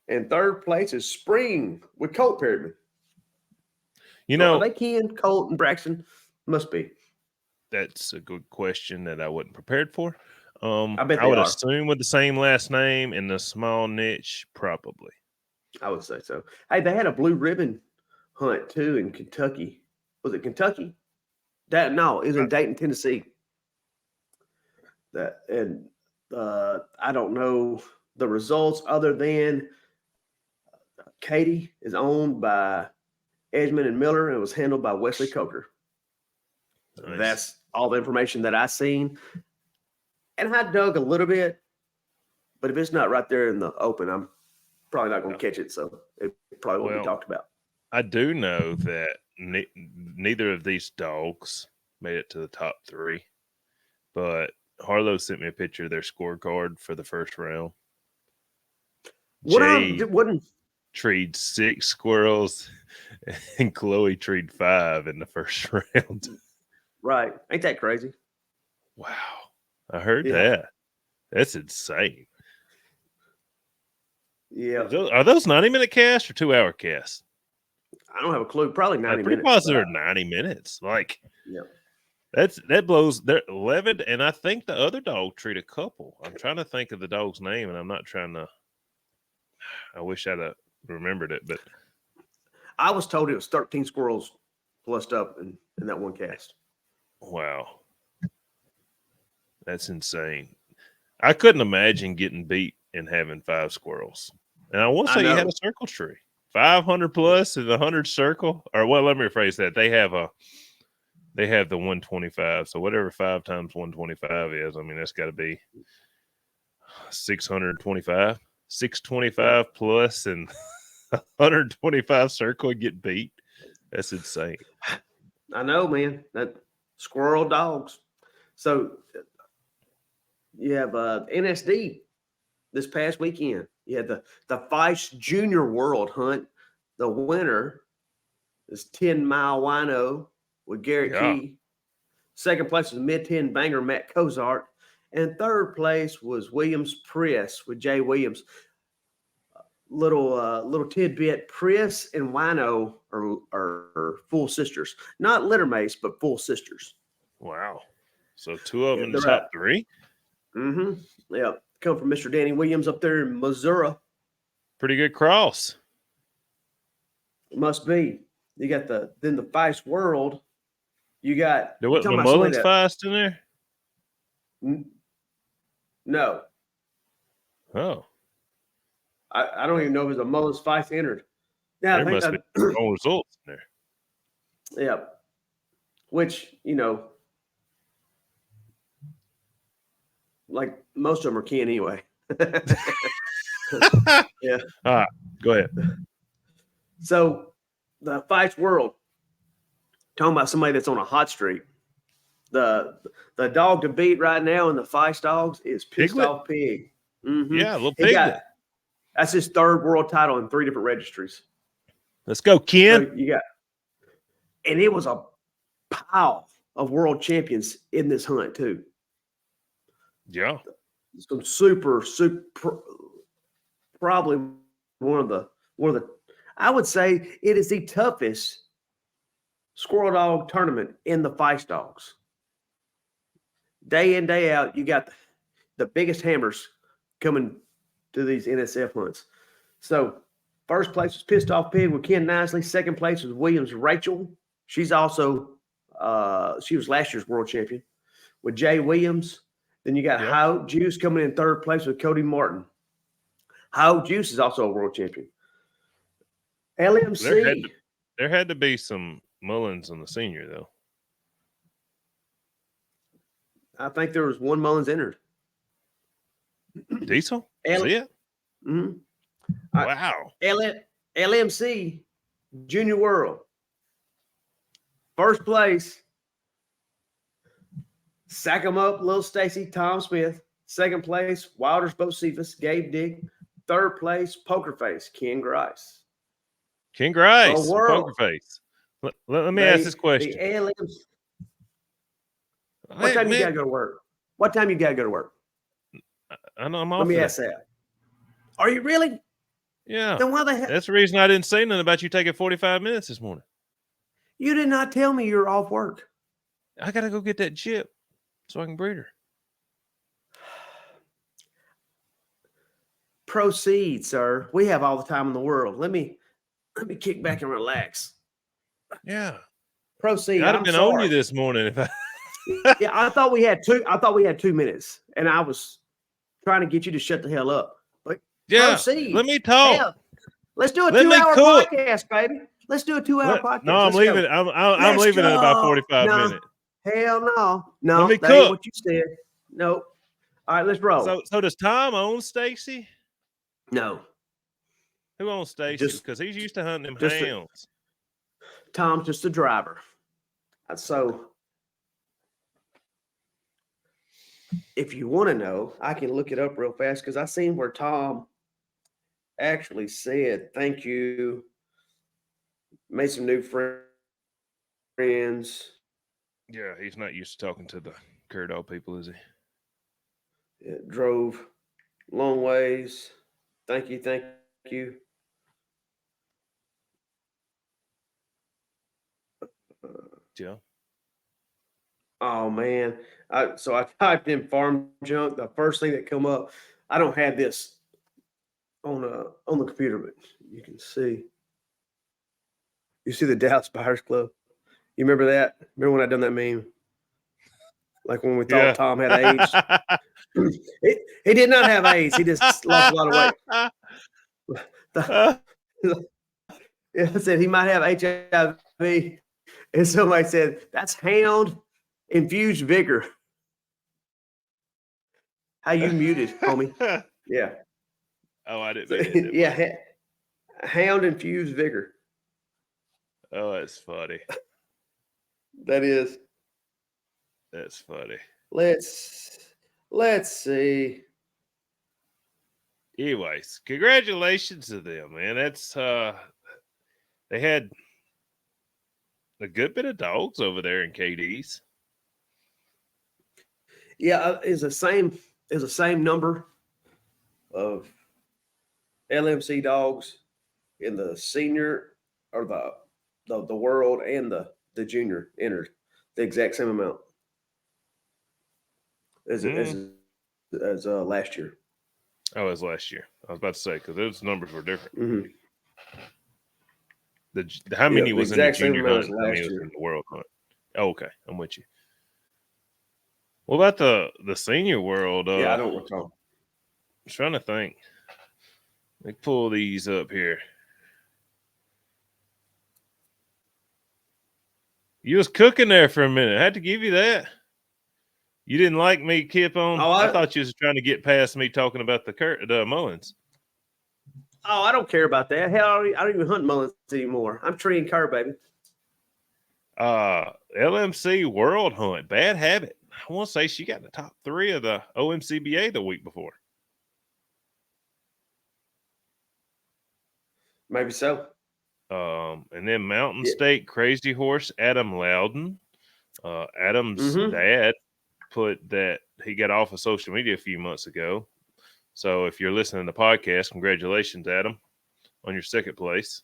And third place is Spring with Colt Perryman. Are they Ken, Colt, and Braxton? Must be. That's a good question that I wasn't prepared for. I bet I would assume with the same last name in the small niche, probably. I would say so. Hey, they had a blue ribbon hunt too in Kentucky. Was it Kentucky? No, it was in Dayton, Tennessee. I don't know the results other than Cody is owned by Edgman and Miller, and it was handled by Wesley Coker. Nice. That's all the information that I seen. And I dug a little bit, but if it's not right there in the open, I'm probably not going to catch it. So it probably won't be talked about. I do know that neither of these dogs made it to the top 3, but Harlow sent me a picture of their scorecard for the first round. Jay treed 6 squirrels, and Chloe treed 5 in the first round. Right. Ain't that crazy? Wow. I heard that. That's insane. Yeah. Are those 90-minute casts or 2-hour casts? I don't have a clue. Probably 90 minutes. Pretty positive 90 minutes. Like, that blows. They're 11, and I think the other dog treated a couple. I'm trying to think of the dog's name, and I'm not trying to. I wish I'd have remembered it, but I was told it was 13 squirrels plussed up in that one cast. Wow. That's insane. I couldn't imagine getting beat and having 5 squirrels. And I want to say you had a circle tree. 500 plus and 100 circle. Or well, let me rephrase that. They have the 125. So whatever 5 times 125 is, I mean, that's got to be 625. 625 plus and 125 circle and get beat. That's insane. I know, man. That squirrel dogs. So you have NSD this past weekend. You had the Feist Junior World Hunt. The winner is 10 Mile Wino with Garrett Key. Second place was Mid-10 Banger Matt Cozart. And third place was Williams Priss with Jay Williams. Little tidbit: Priss and Wino are full sisters, not litter mates, but full sisters. Wow! So 2 of them in the top 3. Mm-hmm. Yeah, come from Mr. Danny Williams up there in Missouri. Pretty good cross. Must be. You got the Feist World. You got the Mullins Feist in there. No. Oh. I don't even know if there's a Mullins Feist entered. Now, there must be no results in there. Yeah. Which, like most of them are keen anyway. Yeah. All right. Go ahead. So the Feist World, talking about somebody that's on a hot streak. The dog to beat right now in the Feist dogs is Pissed Off Pig. Mm-hmm. Yeah, a little Piglet. That's his 3rd world title in 3 different registries. Let's go, Ken. So and it was a pile of world champions in this hunt too. Yeah. Some super, probably one of the. I would say it is the toughest squirrel dog tournament in the Feist dogs. Day in, day out, you got the biggest hammers coming to these NSF hunts. So first place was Pissed Off Pig with Ken Nisley. Second place was Williams Rachel. She's also she was last year's world champion with Jay Williams. Then you got Hound Juice coming in 3rd place with Cody Martin. Hound Juice is also a world champion. LMC. There had to be some Mullins on the senior though. I think there was 1 Mullins entered. Diesel? See it? Mm-hmm. Wow. LMC Junior World. First place. Sack 'em Up, Little Stacy, Tom Smith. Second place, Wilders Bocephus, Gabe Dick. Third place, Poker Face, Ken Grice. Ken Grice, Poker Face. Let me ask this question. What time you got to go to work? What time you got to go to work? I know I'm off. Let me ask that. Are you really? Yeah. Then why the heck? That's the reason I didn't say nothing about you taking 45 minutes this morning. You did not tell me you're off work. I got to go get that chip so I can breed her. Proceed, sir. We have all the time in the world. Let me kick back and relax. Yeah. Proceed. I'd have I'm been sorry. on you this morning if I. Yeah, I thought we had 2 minutes, and I was trying to get you to shut the hell up. But proceed. Let me talk. Hell, let's do a Let me 2-hour cook. podcast, baby. Let's do a 2-hour podcast. No, I'm leaving. Go. I'm leaving in about 45 minutes. Hell no. No, Let me that ain't cook. what you said. Nope. All right, let's roll. So does Tom own Stacy? No. Who owns Stacy? Because he's used to hunting them hounds. Tom's just a driver. So if you want to know, I can look it up real fast because I seen where Tom actually said, thank you, made some new friends. Yeah, he's not used to talking to the Curdall people, is he? Yeah, drove long ways. Thank you. Yeah. Oh man. So I typed in farm junk. The first thing that come up, I don't have this on the computer, but you can see. You see the Dallas Buyers Club? You remember that? Remember when I done that meme? Like when we thought Tom had AIDS? He did not have AIDS. He just lost a lot of weight. I said he might have HIV. And somebody said, that's hound infused vigor. How you muted, homie? Yeah. Oh, I didn't. Yeah. Hound infused vigor. Oh, that's funny. That is. That's funny. Let's see. Anyways, congratulations to them, man. That's they had a good bit of dogs over there in KD's. Yeah, it's the same number of LMC dogs in the senior or the world and the junior entered the exact same amount as last year. Oh, it was last year. I was about to say because those numbers were different. Mm-hmm. How many was in the junior hunt? How many was in the world hunt? Oh, okay, I'm with you. What about the senior world? Yeah, I don't recall. I'm trying to think. Let me pull these up here. You was cooking there for a minute. I had to give you that. You didn't like me keep on. Oh, I thought you was trying to get past me talking about the Mullins. Oh, I don't care about that. Hell, I don't even hunt Mullins anymore. I'm tree and cur, baby. LMC World Hunt, Bad Habit. I want to say she got in the top 3 of the OMCBA the week before. Maybe so. And then Mountain State Crazy Horse, Adam Loudon. Adam's dad put that he got off of social media a few months ago. So if you're listening to the podcast, congratulations, Adam, on your second place.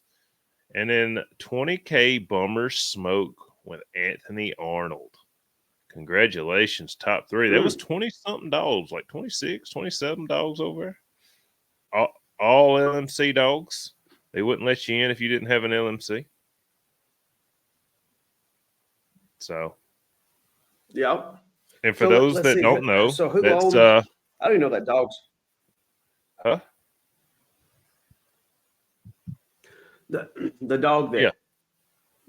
And then 20K Bummer Smoke with Anthony Arnold. Congratulations, top 3. That was 20-something dogs, like 26, 27 dogs over there. All LMC dogs. They wouldn't let you in if you didn't have an LMC. So. Yeah. And for those that don't know, so who owns? I don't even know that dog's. Huh? The dog that. Yeah.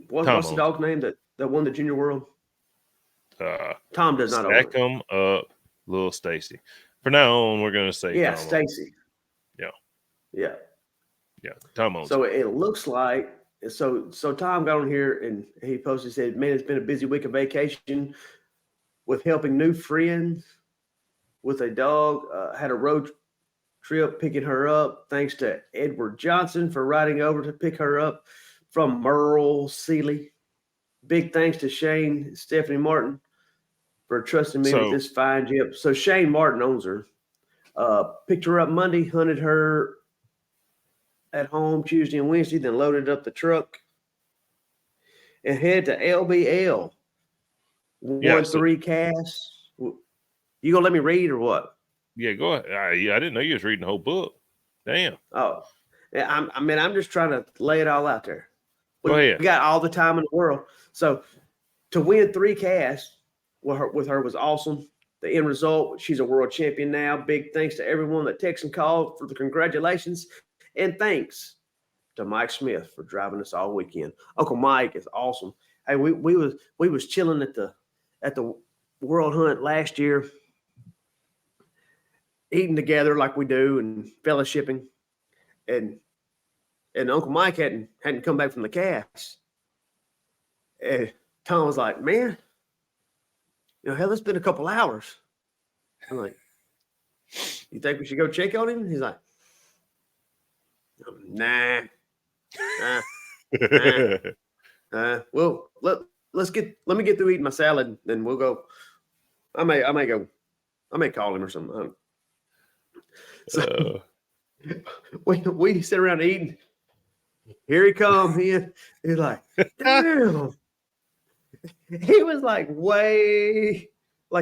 What's the dog's name that won the junior world? Tom does not own it. Stack them up, little Stacy. For now on, we're going to say Stacy. Yeah. Tom owns it. It looks like so Tom got on here and he posted, said, man, it's been a busy week of vacation with helping new friends with a dog. Had a road trip picking her up. Thanks to Edward Johnson for riding over to pick her up from Merle Seeley. Big thanks to Shane and Stephanie Martin for trusting me with this fine jip. So Shane Martin owns her. Picked her up Monday, hunted her at home Tuesday and Wednesday, then loaded up the truck and head to LBL. 1-3 casts. You gonna let me read or what? Yeah, go ahead. I didn't know you was reading the whole book. Damn. Oh, yeah. I'm just trying to lay it all out there. Go ahead. We got all the time in the world. So to win 3 casts with her was awesome. The end result, she's a world champion now. Big thanks to everyone that texted and called for the congratulations. And thanks to Mike Smith for driving us all weekend. Uncle Mike is awesome. Hey, we was chilling at the World Hunt last year, eating together like we do and fellowshipping. And Uncle Mike hadn't come back from the cast. And Tom was like, man, hell, it's been a couple hours. I'm like, you think we should go check on him? He's like, nah. Well, let me get through eating my salad, then we'll go. I may call him or something. So we sit around eating. Here he comes. He's like, damn. He was like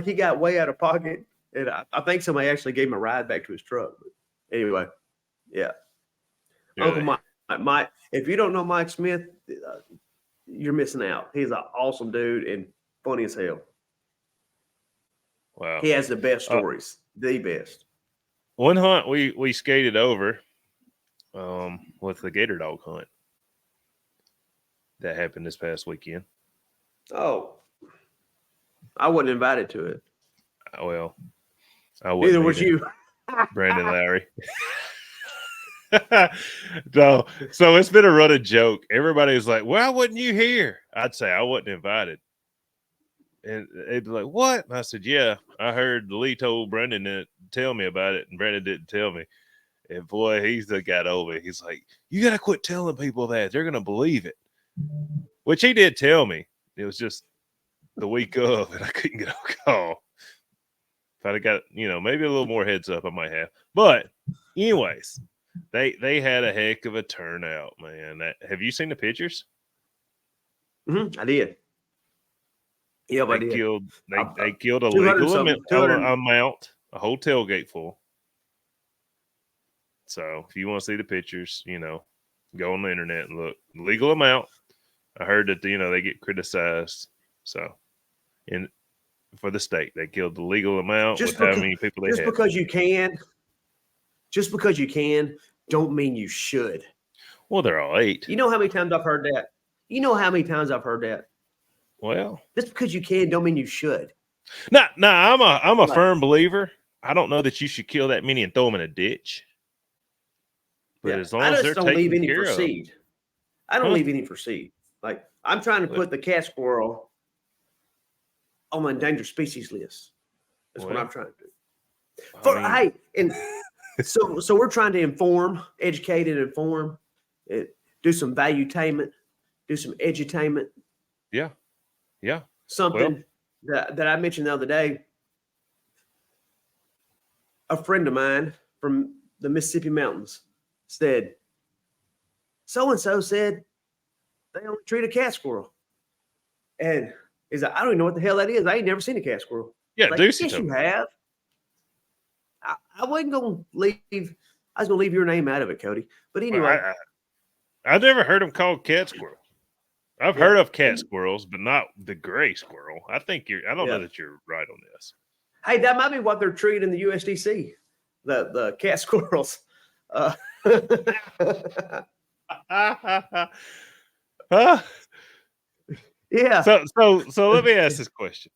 he got way out of pocket. And I think somebody actually gave him a ride back to his truck. But anyway, yeah. Uncle Mike, if you don't know Mike Smith, you're missing out. He's an awesome dude and funny as hell. Wow. He has the best stories. The best. One hunt we skated over with the gator dog hunt that happened this past weekend. Oh, I wasn't invited to it. Well, I wasn't. Neither was you, Brandon Lowry. So it's been a running joke. Everybody's like, "Why wasn't you here?" I'd say I wasn't invited, and they'd be like, "What?" And I said, "Yeah, I heard Lee told Brandon to tell me about it, and Brandon didn't tell me." And boy, he's the guy over. He's like, "You got to quit telling people that; they're gonna believe it." Which he did tell me. It was just the week of, and I couldn't get a call. If I'd have got, maybe a little more heads up, I might have. But, anyways, they had a heck of a turnout, man. Have you seen the pictures? I did. Yep, I did. They killed a legal amount, a whole tailgate full. So, if you want to see the pictures, go on the internet and look. Legal amount. I heard that, they get criticized. So, for the state, they killed the legal amount with how many people they had. Just because you can, don't mean you should. Well, they're all 8. You know how many times I've heard that? Well, just because you can, don't mean you should. No, I'm a firm believer. I don't know that you should kill that many and throw them in a ditch. But as long as they're taken care of. I don't leave any for seed. Like, I'm trying to put the cat squirrel on my endangered species list. That's what I'm trying to do. So we're trying to educate and inform, do some valuetainment, do some edutainment. Yeah. Something that I mentioned the other day. A friend of mine from the Mississippi mountains said, so-and-so said they only treat a cat squirrel. And he's like, I don't even know what the hell that is. I ain't never seen a cat squirrel. Yeah, like, yes, you have. I wasn't going to leave. I was going to leave your name out of it, Cody. But anyway. I've never heard them called cat squirrel. I've heard of cat squirrels, but not the gray squirrel. I don't know that you're right on this. Hey, that might be what they're treating in the USDC. The cat squirrels. Yeah. So let me ask this question.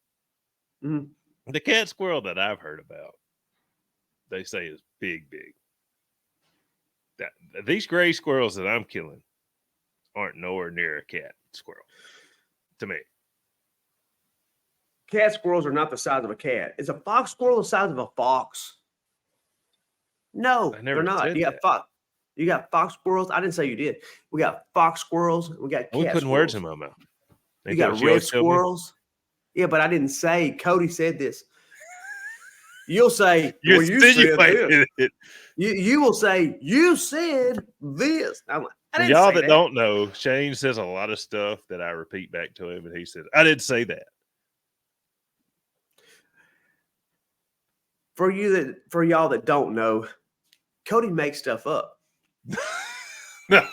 Mm-hmm. The cat squirrel that I've heard about, they say is big. These gray squirrels that I'm killing aren't nowhere near a cat squirrel to me. Cat squirrels are not the size of a cat. Is a fox squirrel the size of a fox? No, they're not. You got fox squirrels. I didn't say you did. We got fox squirrels. We got cat We putting squirrels. words in my mouth. You got red squirrels. Yeah, but I didn't say. Cody said this. You'll say, you said this. You will say, you said this. I'm like, For y'all that don't know, Shane says a lot of stuff that I repeat back to him, and he said, I didn't say that. For y'all that don't know, Cody makes stuff up. No,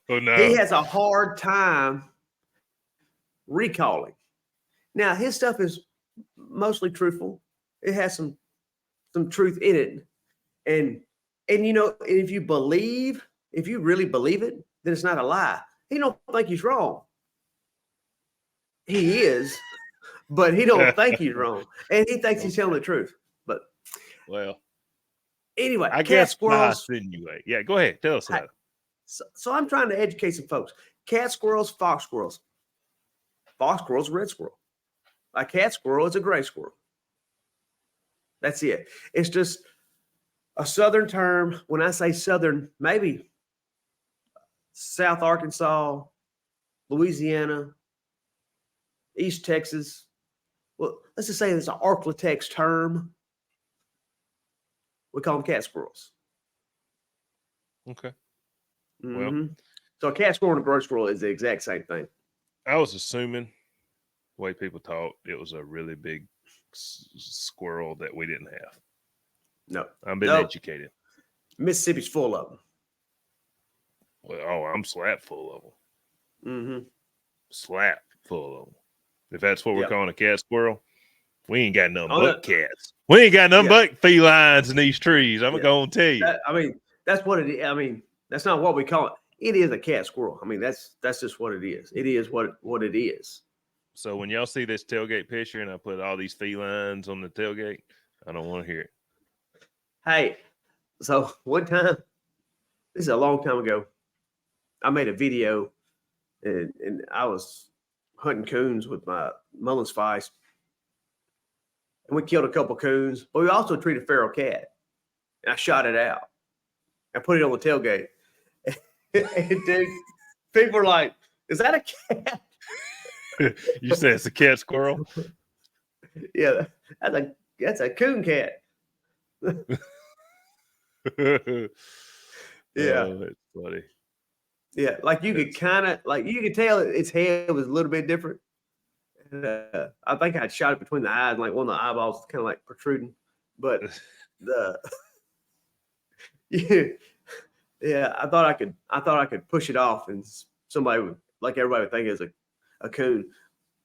no. He has a hard time recalling. Now, his stuff is mostly truthful. It has some truth in it. And you know, if you really believe it, then it's not a lie. He don't think he's wrong. He is, but he don't think he's wrong. And he thinks he's telling the truth. But well, anyway, I cat guess squirrels. anyway. Yeah, go ahead. Tell us about it. So I'm trying to educate some folks. Cat squirrels, fox squirrels. Fox squirrel's a red squirrel. A cat squirrel is a gray squirrel. That's it. It's just a southern term. When I say southern, maybe South Arkansas, Louisiana, East Texas. Well, let's just say it's an Arklatex term. We call them cat squirrels. Okay. Mm-hmm. Well, so a cat squirrel and a gray squirrel is the exact same thing. I was assuming the way people talk, it was a really big squirrel that we didn't have. No. I've been educated. Mississippi's full of them. Well, I'm slap full of them. Mm-hmm. Slap full of them. If that's what we're calling a cat squirrel, we ain't got nothing but cats. We ain't got nothing but felines in these trees. I'm going to tell you. That's what it is. That's not what we call it. It is a cat squirrel. That's just what it is. It is what it is. So when y'all see this tailgate picture and I put all these felines on the tailgate, I don't want to hear it. Hey, so one time, this is a long time ago, I made a video and I was hunting coons with my Mullins Feist. And we killed a couple coons, but we also treated a feral cat. And I shot it out. I put it on the tailgate. And dude, people are like, is that a cat? You say it's a cat squirrel? Yeah, that's a coon cat. Yeah. Oh, that's funny. Yeah, like you could tell its head was a little bit different. And, I think I shot it between the eyes, and like one of the eyeballs was kind of like protruding. But yeah, I thought I could push it off, and somebody would, like everybody would think it was a coon.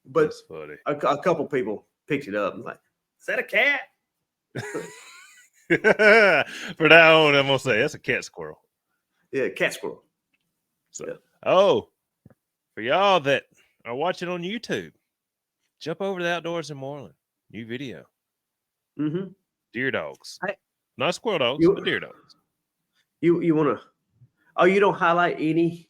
But that's funny. A couple people picked it up and like, is that a cat? For now on, I'm gonna say that's a cat squirrel. Yeah, cat squirrel. So, oh, for y'all that are watching on YouTube, jump over to the Outdoors in Moreland. New video. Mm-hmm. Deer dogs. Hey, not squirrel dogs, but deer dogs. You want to? Oh, you don't highlight any.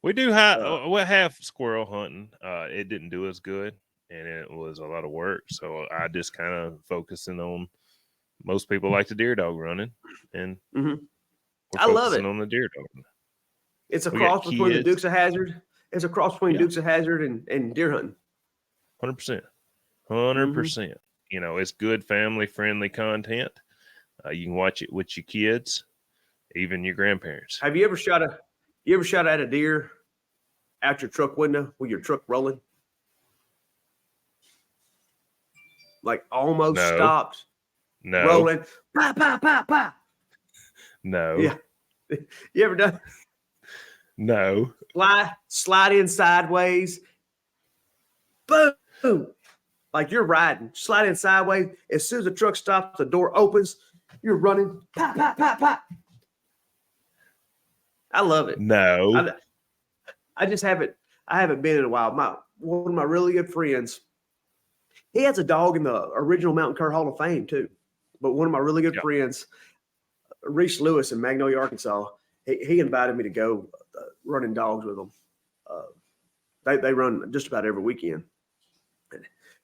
We do have squirrel hunting. It didn't do as good, and it was a lot of work. So I just kind of focusing on. Most people like the deer dog running, and I love it. On the deer dog. It's a cross between the Dukes of Hazzard. It's a cross between Dukes of Hazzard and deer hunting. 100%. 100%. You know, it's good family friendly content. You can watch it with your kids, even your grandparents. Have you ever shot at a deer out your truck window with your truck rolling? Like almost stopped. No. Rolling. Pa, pa, pa, pa. No. Yeah. You ever done? No. Slide in sideways. Boom. Like you're riding. Slide in sideways. As soon as the truck stops, the door opens. You're running. Pa, pa, pa, pa. I love it. No. I just haven't. I haven't been in a while. One of my really good friends, he has a dog in the original Mountain Cur Hall of Fame too. But one of my really good friends, Reese Lewis in Magnolia, Arkansas, he invited me to go running dogs with them. They run just about every weekend.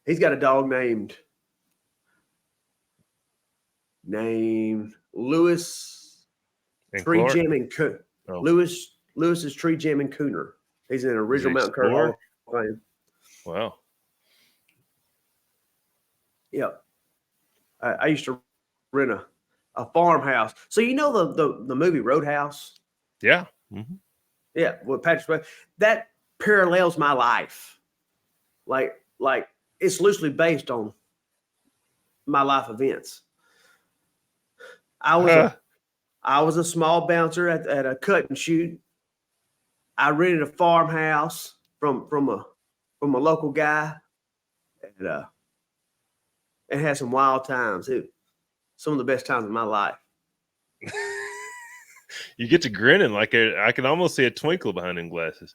He's got a dog named Lewis Tree Jamming Coon. Lewis's Tree Jamming Cooner. He's an original Mountain Cur Hall of Fame. Wow. Yeah. I used to rent a farmhouse. So you know the movie Roadhouse? Yeah. Mm-hmm. Yeah, with Patrick Swayze. That parallels my life. Like it's loosely based on my life events. I I was a small bouncer at a cut and shoot. I rented a farmhouse from a local guy, and had some wild times. Some of the best times of my life. You get to grinning like I can almost see a twinkle behind them glasses.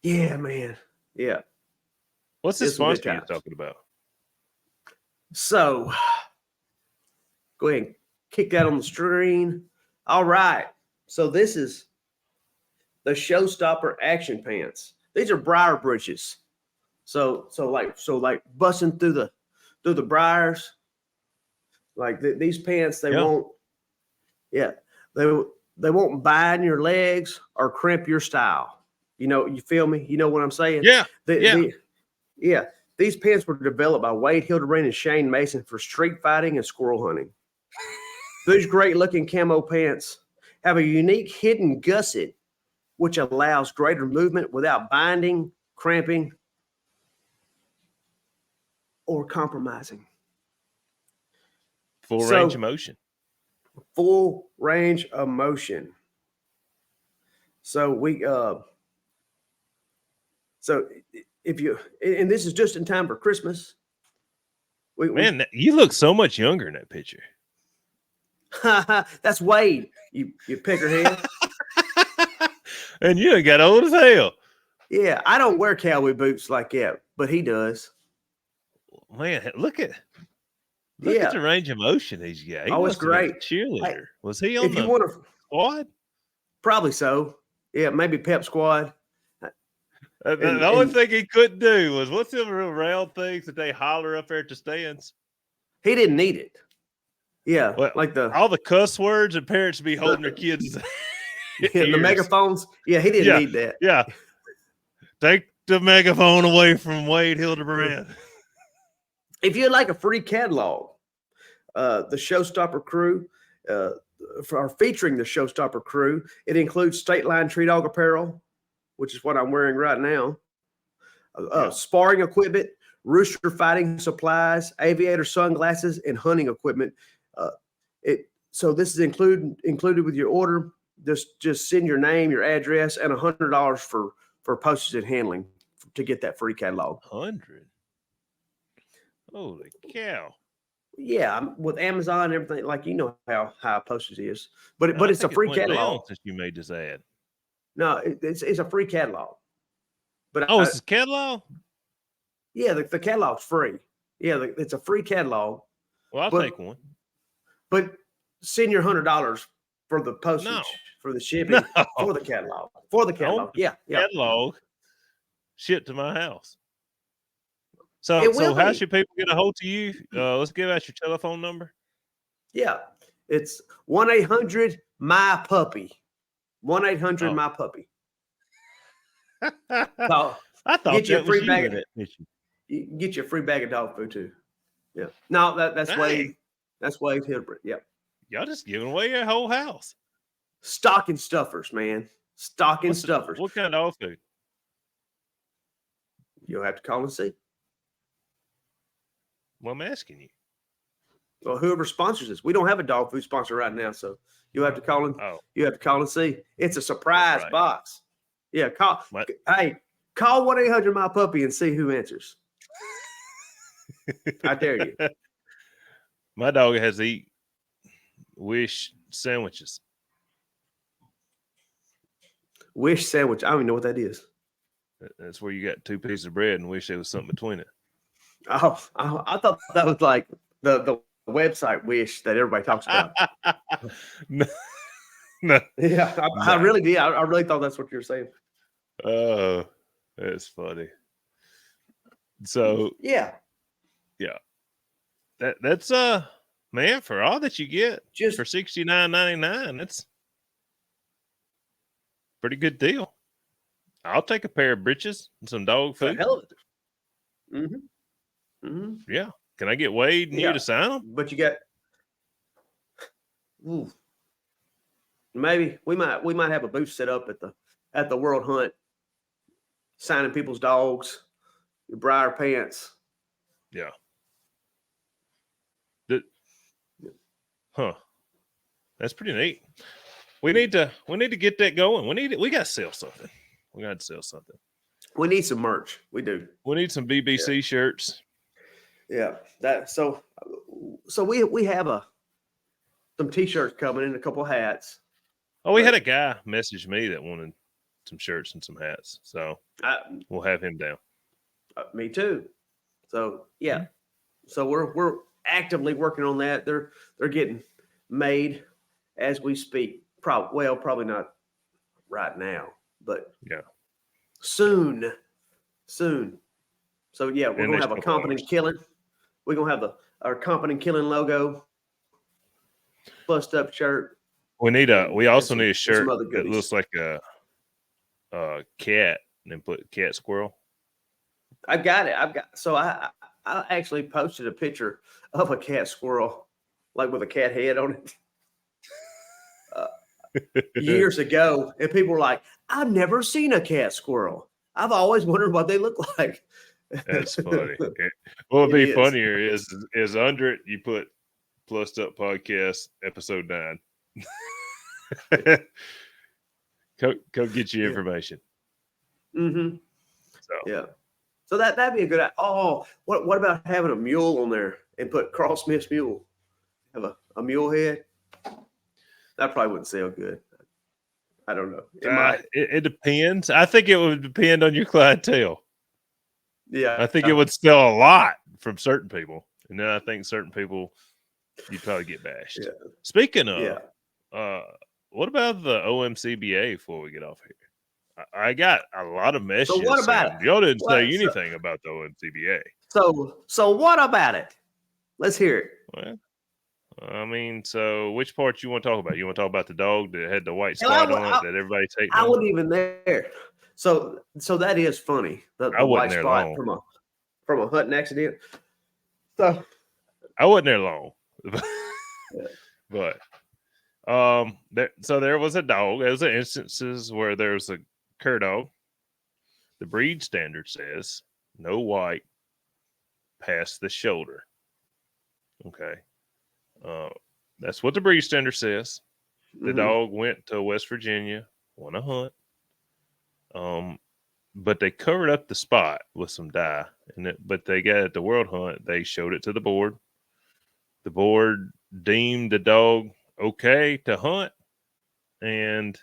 Yeah, man. Yeah. What's the sponsor you're talking about? So, go ahead and kick that on the screen. All right. So this is the Showstopper action pants. These are briar breeches. So like busting through the briars. Like these pants, they won't. Yeah, they won't bind your legs or crimp your style. You feel me? You know what I'm saying? Yeah. Yeah. These pants were developed by Wade Hildebrand and Shane Mason for street fighting and squirrel hunting. These great looking camo pants have a unique hidden gusset, which allows greater movement without binding, cramping, or compromising. Full range of motion. Full range of motion. So if you, and this is just in time for Christmas. Man, you look so much younger in that picture. That's Wade. You peckerhead. And you got old as hell. Yeah, I don't wear cowboy boots like that, but he does. Man, look at the range of motion he's got. He it's great. Cheerleader. Was he on the squad? Probably so. Yeah, maybe pep squad. The only thing he couldn't do was what's the real round things that they holler up there at the stands? He didn't need it. Yeah, well, like all the cuss words and parents be holding their kids. The megaphones. Yeah, he didn't need that. Yeah, take the megaphone away from Wade Hildebrand. If you'd like a free catalog, the Showstopper crew are featuring the Showstopper crew. It includes State Line Tree Dog apparel, which is what I'm wearing right now, sparring equipment, rooster fighting supplies, aviator sunglasses, and hunting equipment. So this is included with your order. Just send your name, your address, and $100 for postage and handling to get that free catalog. 100. Holy cow! Yeah, with Amazon and everything, like how high postage is, but it's a free catalog. Since you made this ad. No, it's a free catalog. But it's a catalog. Yeah, the catalog's free. Yeah, it's a free catalog. Well, I'll take one. But send your $100 for the postage, for the shipping, for the catalog, Yeah, catalog. Shit to my house. So how should people get a hold of you? Let's give out your telephone number. Yeah, it's 1-800-MY-PUPPY. 1-800-MY-PUPPY. So I thought get you a free bag. You get you a free bag of dog food too. Yeah. No, that's Wade. That's Wade Hildebrand. Yeah. Y'all just giving away your whole house. Stocking stuffers, man. Stocking stuffers. What kind of dog food? You'll have to call and see. Well, I'm asking you. Well, whoever sponsors this, we don't have a dog food sponsor right now, so you'll have to call and you have to call and see. It's a surprise box. Yeah, call. Hey, call 1-800-MY-PUPPY and see who answers. I dare you. My dog has to eat Wish sandwiches. Wish sandwich. I don't even know what that is. That's where you got 2 pieces of bread and wish there was something between it. Oh, I thought that was like the website Wish that everybody talks about. No. Yeah, I really did. I really thought that's what you were saying. Oh, that's funny. So yeah. That's man, for all that you get just for $69.99, that's pretty good deal. I'll take a pair of breeches and some dog food. Hell of it. Mm-hmm. Mm-hmm. Yeah. Can I get Wade and you to sign them? But you got maybe we might have a booth set up at the World Hunt, signing people's dogs, your briar pants. Yeah. That's pretty neat. We need to get that going. We got to sell something. We got to sell something. We need some merch. We do. We need some BBC shirts. Yeah. So we have some t-shirts coming and a couple hats. Oh, we had a guy message me that wanted some shirts and some hats. So we'll have him down. Me too. So yeah. So we're actively working on that. They're getting made as we speak. Probably not right now, but soon. So yeah, we're gonna have a Company Killing. We're gonna have our Company Killing logo, bust up shirt. We also need a shirt that looks like a cat and then put cat squirrel. I got it. I actually posted a picture of a cat squirrel, like with a cat head on it, years ago, and people were like, "I've never seen a cat squirrel. I've always wondered what they look like." That's funny. What would be funnier is under it you put Plussed Up Podcast episode 9. Go get your information. Mm-hmm. So that'd be a good. Oh, what about having a mule on there and put Carl Smith's mule? Have a mule head. That probably wouldn't sell good. I don't know. It depends. I think it would depend on your clientele. Yeah, I think it would sell a lot from certain people, and then I think certain people you'd probably get bashed. Yeah. Speaking of, what about the OMCBA before we get off here? I got a lot of messages. So what about it? Y'all didn't say anything about the OMCBA. So what about it? Let's hear it. Well, I mean, so which part you want to talk about? You want to talk about the dog that had the white spot on it that everybody takes? I wasn't even there. So that is funny. The white spot from a hunting accident. So I wasn't there long, but there was a dog. There was instances where there was a cur dog. The breed standard says no white past the shoulder. Okay, that's what the breed standard says. The dog went to West Virginia, won a hunt. But they covered up the spot with some dye, but they got at the World Hunt. They showed it to the board. The board deemed the dog okay to hunt, and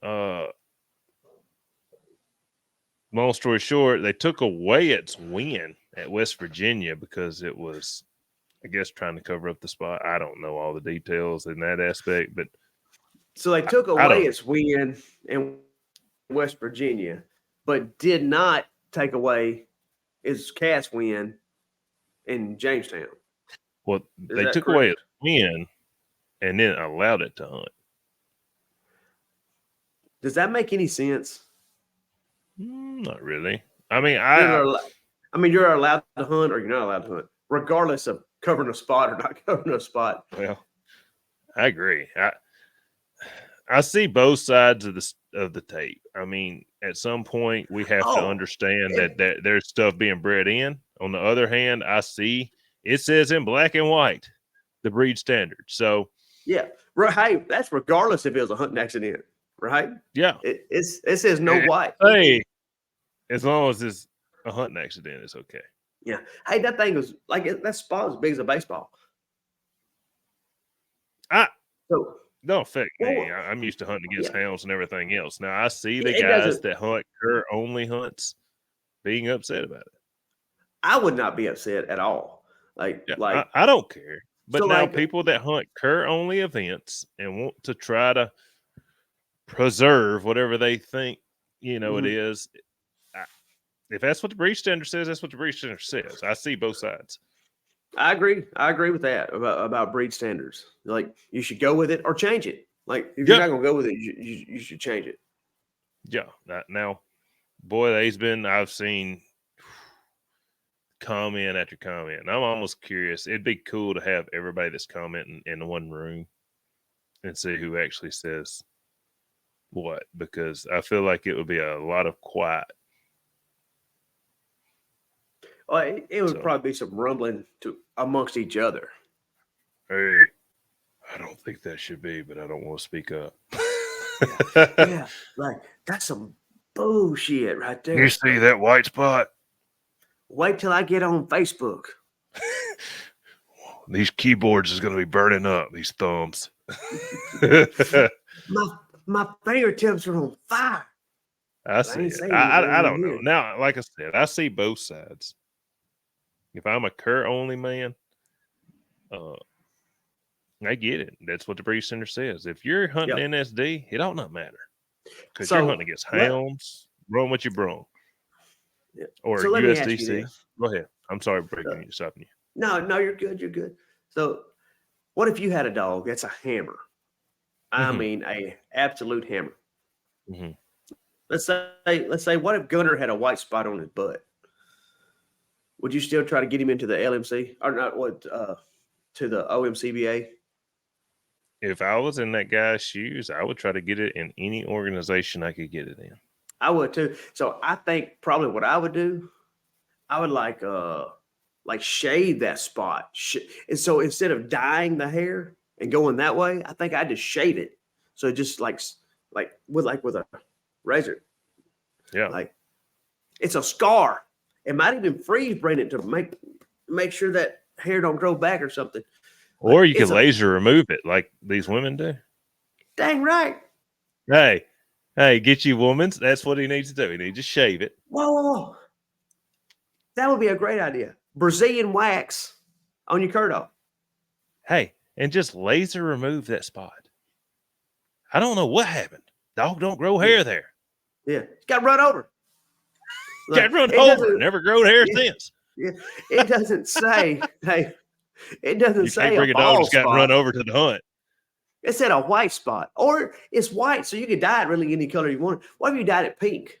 long story short, they took away its win at West Virginia because it was, I guess, trying to cover up the spot. I don't know all the details in that aspect, but so they took away its win in West Virginia, but did not take away its cast win in Jamestown. Well, they took away its win and then allowed it to hunt. Does that make any sense? Not really. I mean, you're allowed to hunt or you're not allowed to hunt, regardless of covering a spot or not covering a spot. Well, I agree. I see both sides of the tape. I mean, at some point we have to understand that there's stuff being bred in. On the other hand, I see it says in black and white the breed standard. So yeah, right. Hey, that's regardless if it was a hunting accident, right? Yeah, it says no white. Hey, as long as it's a hunting accident, it's okay. Yeah. Hey, that thing was like that spot was big as a baseball. Don't affect me. I'm used to hunting against hounds and everything else. Now I see the guys that hunt cur only hunts being upset about it. I would not be upset at all. I don't care. But now people that hunt cur only events and want to try to preserve whatever they think, it is. If that's what the breed standard says, that's what the breed standard says. I see both sides. I agree. I agree with that about breed standards. Like you should go with it or change it. Like if you're not gonna go with it, you should change it. Yeah. Now, boy, I've seen comment after comment. And I'm almost curious. It'd be cool to have everybody that's commenting in one room and see who actually says what, because I feel like it would be a lot of quiet. Well, it would probably be some rumbling amongst each other. Hey, I don't think that should be, but I don't want to speak up. Yeah, like that's some bullshit right there. You see that white spot? Wait till I get on Facebook. These keyboards is going to be burning up. These thumbs. my fingertips are on fire. I see it. I don't know. Now, like I said, I see both sides. If I'm a cur only man, I get it. That's what the breed center says. If you're hunting NSD, it ought not matter because you're hunting against hounds. Run what you brung, or so let USDC. Me ask you this. Go ahead. I'm sorry for breaking you, stopping you. No, you're good. You're good. So, what if you had a dog that's a hammer? I mean, a absolute hammer. Mm-hmm. Let's say, what if Gunner had a white spot on his butt? Would you still try to get him into the LMC or not? What to the OMCBA? If I was in that guy's shoes, I would try to get it in any organization I could get it in. I would too. So I think probably what I would do, I would like shave that spot. And so instead of dyeing the hair and going that way, I think I just shave it. So just like with a razor. Yeah. Like it's a scar. It might even freeze brain it to make sure that hair don't grow back or something. Or you could laser remove it like these women do. Dang right. Hey, get you women's. That's what he needs to do. He needs to shave it. Whoa. That would be a great idea. Brazilian wax on your cur dog. Hey, and just laser remove that spot. I don't know what happened. Dog don't grow hair there. Yeah. Got run over. Got run over. Never grown hair since. Yeah. It doesn't say, hey, it doesn't say can't bring a dog that's got run over to the hunt. It said a white spot. Or it's white, so you can dye it really any color you want. What if you dyed it pink?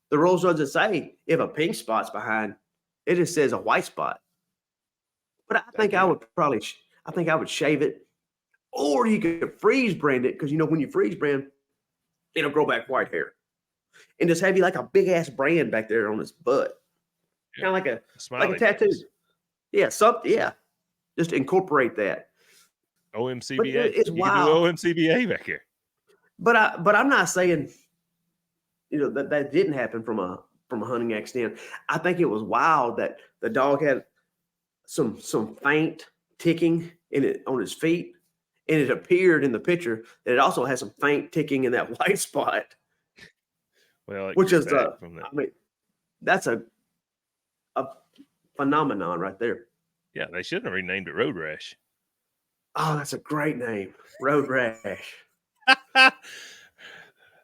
The rules doesn't say if a pink spot's behind. It just says a white spot. But I think I would shave it. Or you could freeze brand it, because when you freeze brand, it'll grow back white hair. And just have you like a big ass brand back there on his butt. Yeah. Kind of like a tattoo. Face. Yeah, something. Yeah. Just incorporate that. OMCBA. It's wild. OMCBA back here. But I'm not saying that didn't happen from a hunting accident. I think it was wild that the dog had some faint ticking in it on his feet, and it appeared in the picture that it also has some faint ticking in that white spot. Well, which is that's a phenomenon right there. Yeah, they shouldn't have renamed it Road Rash. Oh, that's a great name, Road Rash.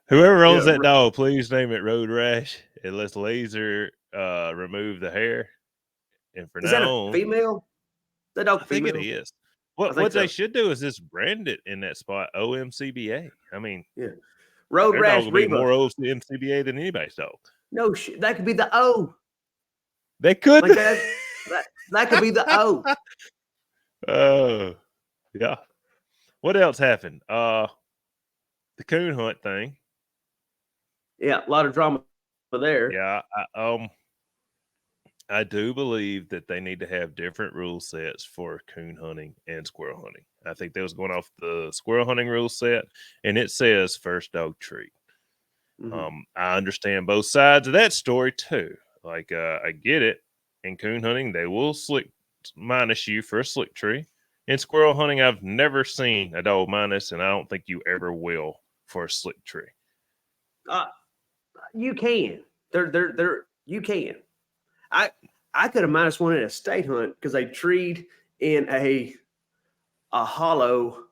Whoever owns that dog, please name it Road Rash and let's laser remove the hair. And for is that a female? That dog female? I think it is. What they should do is just brand it in that spot OMCBA. I mean, yeah, Road Rash dog will be more OMCBA than anybody's dog. No shit, that could be the O. They could. Like that could be the O. Oh, yeah. What else happened? The coon hunt thing. Yeah, a lot of drama there. Yeah, I do believe that they need to have different rule sets for coon hunting and squirrel hunting. I think they was going off the squirrel hunting rule set, and it says first dog treat. Mm-hmm. I understand both sides of that story too. Like, I get it. In coon hunting, they will slick minus you for a slick tree. In squirrel hunting, I've never seen a dog minus, and I don't think you ever will for a slick tree. You can. You can. I could have minus one at a state hunt because they treed in a hollow.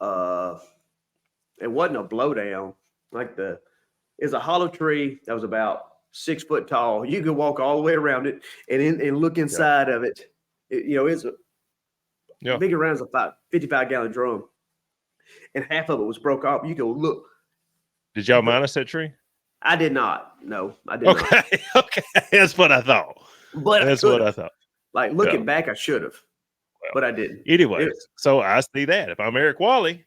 It wasn't a blowdown. It's a hollow tree that was about 6 foot tall. You could walk all the way around it and look inside of it. It's a big around as a 55-gallon drum, and half of it was broke off. You go look. Did y'all minus that tree? I did not. No, I did not. Okay, that's what I thought. But that's what I thought. Like looking back, I should have, but I didn't. Anyway, so I see that. If I'm Eric Wally,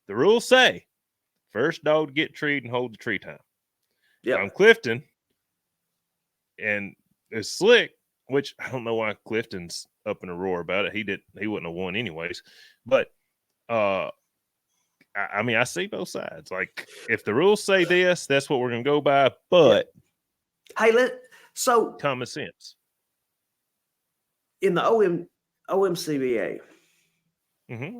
the rules say first dog to get treed and hold the tree time. Yeah, I'm Clifton, and it's slick. which I don't know why Clifton's up in a roar about it. He wouldn't have won anyways. But I mean, I see both sides. Like, if the rules say this, that's what we're gonna go by. But hey, common sense in the OMCBA, mm-hmm.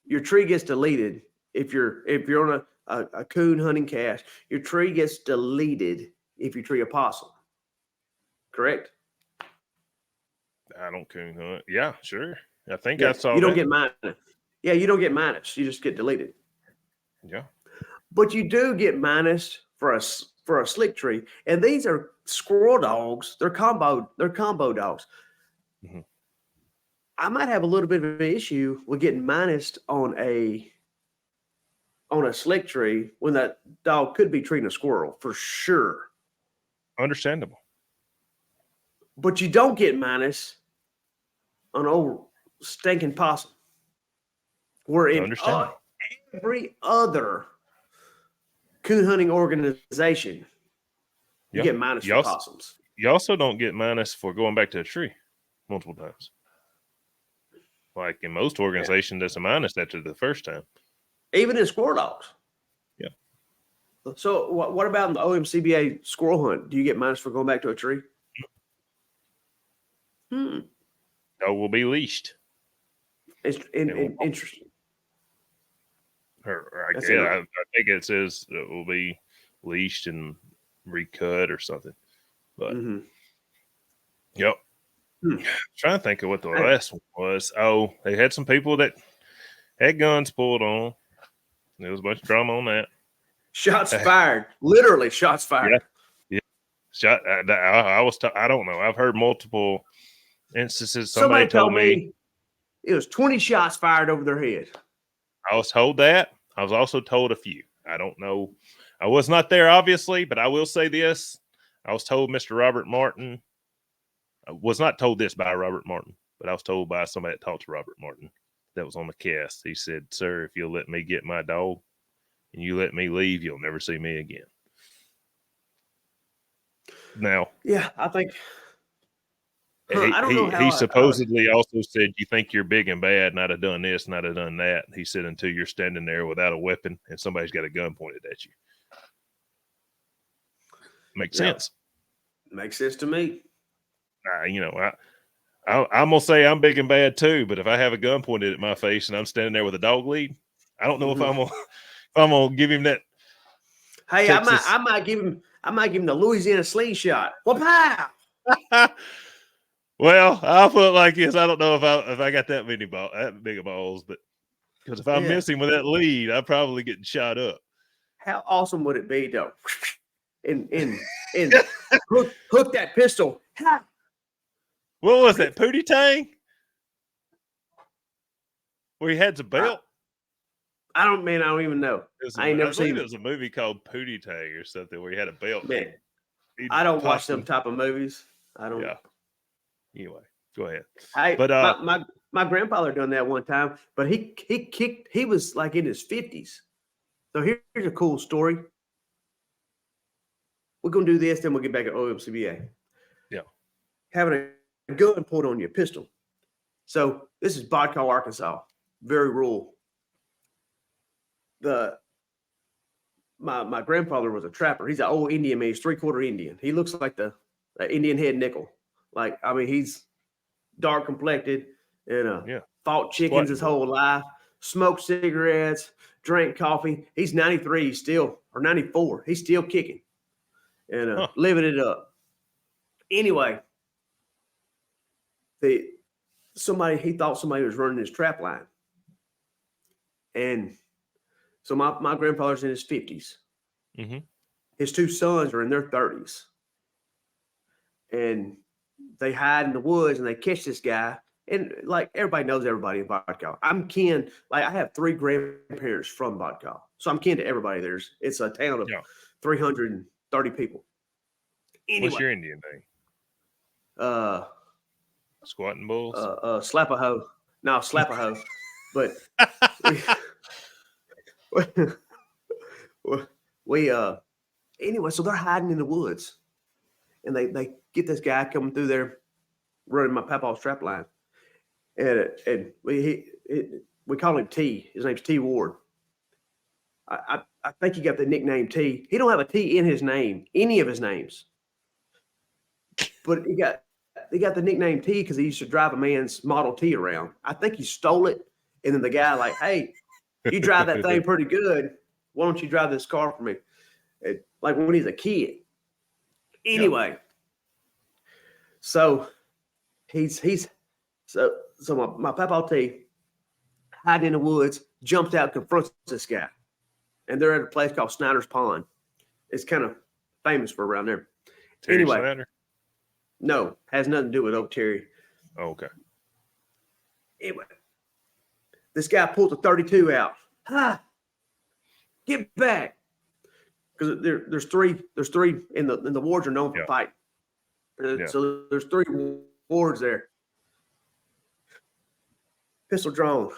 your tree gets deleted if you're on a coon hunting cast. Your tree gets deleted if you tree a possum. Correct? I don't coon hunt. Yeah, sure. I think Yeah, I saw you don't that. get minus. Yeah, you don't get minus. You just get deleted. Yeah. But you do get minus for a slick tree. And these are squirrel dogs. They're combo dogs. Mm-hmm. I might have a little bit of an issue with getting minused on a slick tree when that dog could be treating a squirrel for sure. Understandable. But you don't get minus on old stinking possum. We're in every other coon hunting organization. You get minus for possums. You also don't get minus for going back to a tree multiple times. Like in most organizations, that's a minus after the first time. Even in squirrel dogs. Yeah. So what about in the OMCBA squirrel hunt? Do you get minus for going back to a tree? Dog will be leashed. Interesting. I think it says it will be leashed and recut or something. But yep. Trying to think of what the last one was. Oh, they had some people that had guns pulled on. There was a bunch of drama on that. Shots fired. Literally shots fired. Yeah. Shot. I don't know. I've heard multiple instances. Somebody told me it was 20 shots fired over their head. I was told that. I was also told a few. I don't know. I was not there, obviously, but I will say this. I was told Mr. Robert Martin. I was not told this by Robert Martin, but I was told by somebody that talked to Robert Martin that was on the cast. He said, "Sir, if you'll let me get my dog and you let me leave, you'll never see me again." Now, yeah, I think I don't know he supposedly also said, "You think you're big and bad, and I'd have done this and I'd have done that." He said, "Until you're standing there without a weapon and somebody's got a gun pointed at you." Makes sense. Makes sense to me. I'm gonna say I'm big and bad too, but if I have a gun pointed at my face and I'm standing there with a dog lead, I don't know if I'm gonna give him that. Hey, I might give him the Louisiana slingshot. Wow. Well, I'll put it like this: I don't know if I got that big of balls, but because if I miss him with that lead, I'm probably getting shot up. How awesome would it be, though? And hook that pistol. What was that, Pootie Tang? Where he had the belt? I don't even know. I ain't never seen it. There was a movie called Pootie Tang or something where he had a belt. Man, I don't watch them type of movies. I don't. Yeah. Anyway, go ahead. But my grandfather done that one time, but he was like in his 50s. So here's a cool story. We're gonna do this, then we'll get back to OMCBA. Yeah. Having a gun pulled on your pistol. So this is Bodcaw, Arkansas, very rural. My grandfather was a trapper. He's an old Indian man. He's 3/4 Indian. He looks like the Indian head nickel. Like, I mean, he's dark complected and fought chickens his whole life, smoked cigarettes, drank coffee. He's 93 still, or 94. He's still kicking and living it up. Anyway, he thought somebody was running his trap line. And so my grandfather's in his 50s. Mm-hmm. His two sons are in their 30s. And they hide in the woods and they catch this guy. And like everybody knows everybody in Bodcaw. I'm kin. Like I have 3 grandparents from Bodcaw. So I'm kin to everybody. It's a town of 330 people. Anyway, what's your Indian name? Squatting bulls? Slap a hoe. No, slap a hoe. But we anyway, so they're hiding in the woods. And they get this guy coming through there running my papaw's trap line, and we call him T. His name's T Ward. I think he got the nickname T. He don't have a T in his name, any of his names, but he got the nickname T because he used to drive a man's Model T around. I think he stole it, and then the guy like, hey, you drive that thing pretty good. Why don't you drive this car for me? Like when he's a kid. Anyway, so so my Papaw T hiding in the woods, jumps out, confronts this guy. And they're at a place called Snyder's Pond. It's kind of famous for around there. Terry anyway, Snyder? No, has nothing to do with Oak Terry. Oh, okay. Anyway, this guy pulls a 32 out. Get back. Because there's three in the wards are known for fighting. So there's 3 wards there. Pistol drawn.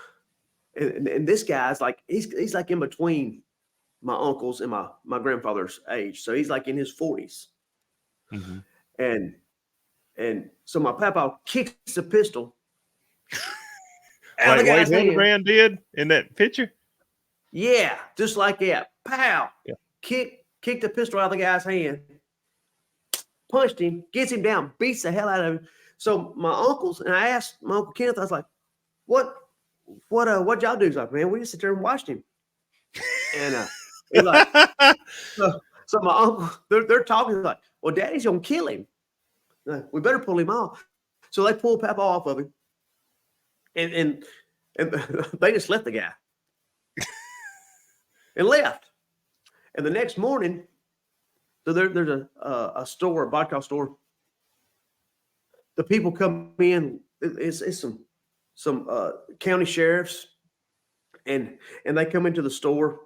And this guy's like, he's like in between my uncles and my grandfather's age. So he's like in his 40s. Mm-hmm. And so my papa kicks the pistol. Like Wade Hildebrand did in that picture? Yeah, just like that. Pow. Yeah. Kick the pistol out of the guy's hand. Punched him, gets him down, beats the hell out of him. So my uncles, and I asked my Uncle Kenneth, I was like, what y'all do? He's like, man, we just sit there and watched him. And he's like, so my uncle, they're talking like, well, Daddy's gonna kill him. We better pull him off. So they pull Papa off of him, and they just left the guy and left. And the next morning, so there's a store, a vodka store. The people come in. It's some county sheriffs, and they come into the store.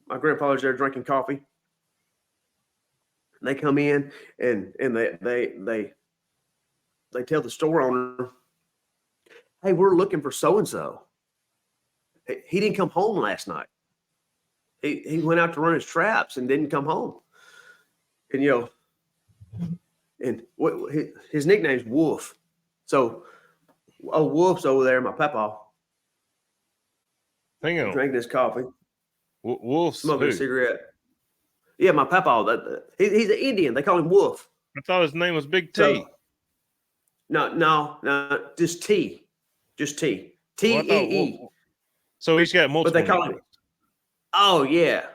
My grandfather's there drinking coffee. They come in and they tell the store owner, hey, we're looking for so and so. He didn't come home last night. He went out to run his traps and didn't come home. And and his nickname's Wolf. So Wolf's over there, my papa. Hang on. Drinking his coffee. Wolf smoking a cigarette. Yeah, my papa. He's an Indian. They call him Wolf. I thought his name was Big T. So, no, just T. Just T. T-E-E. So he's got multiple. But they call him. Oh, yeah.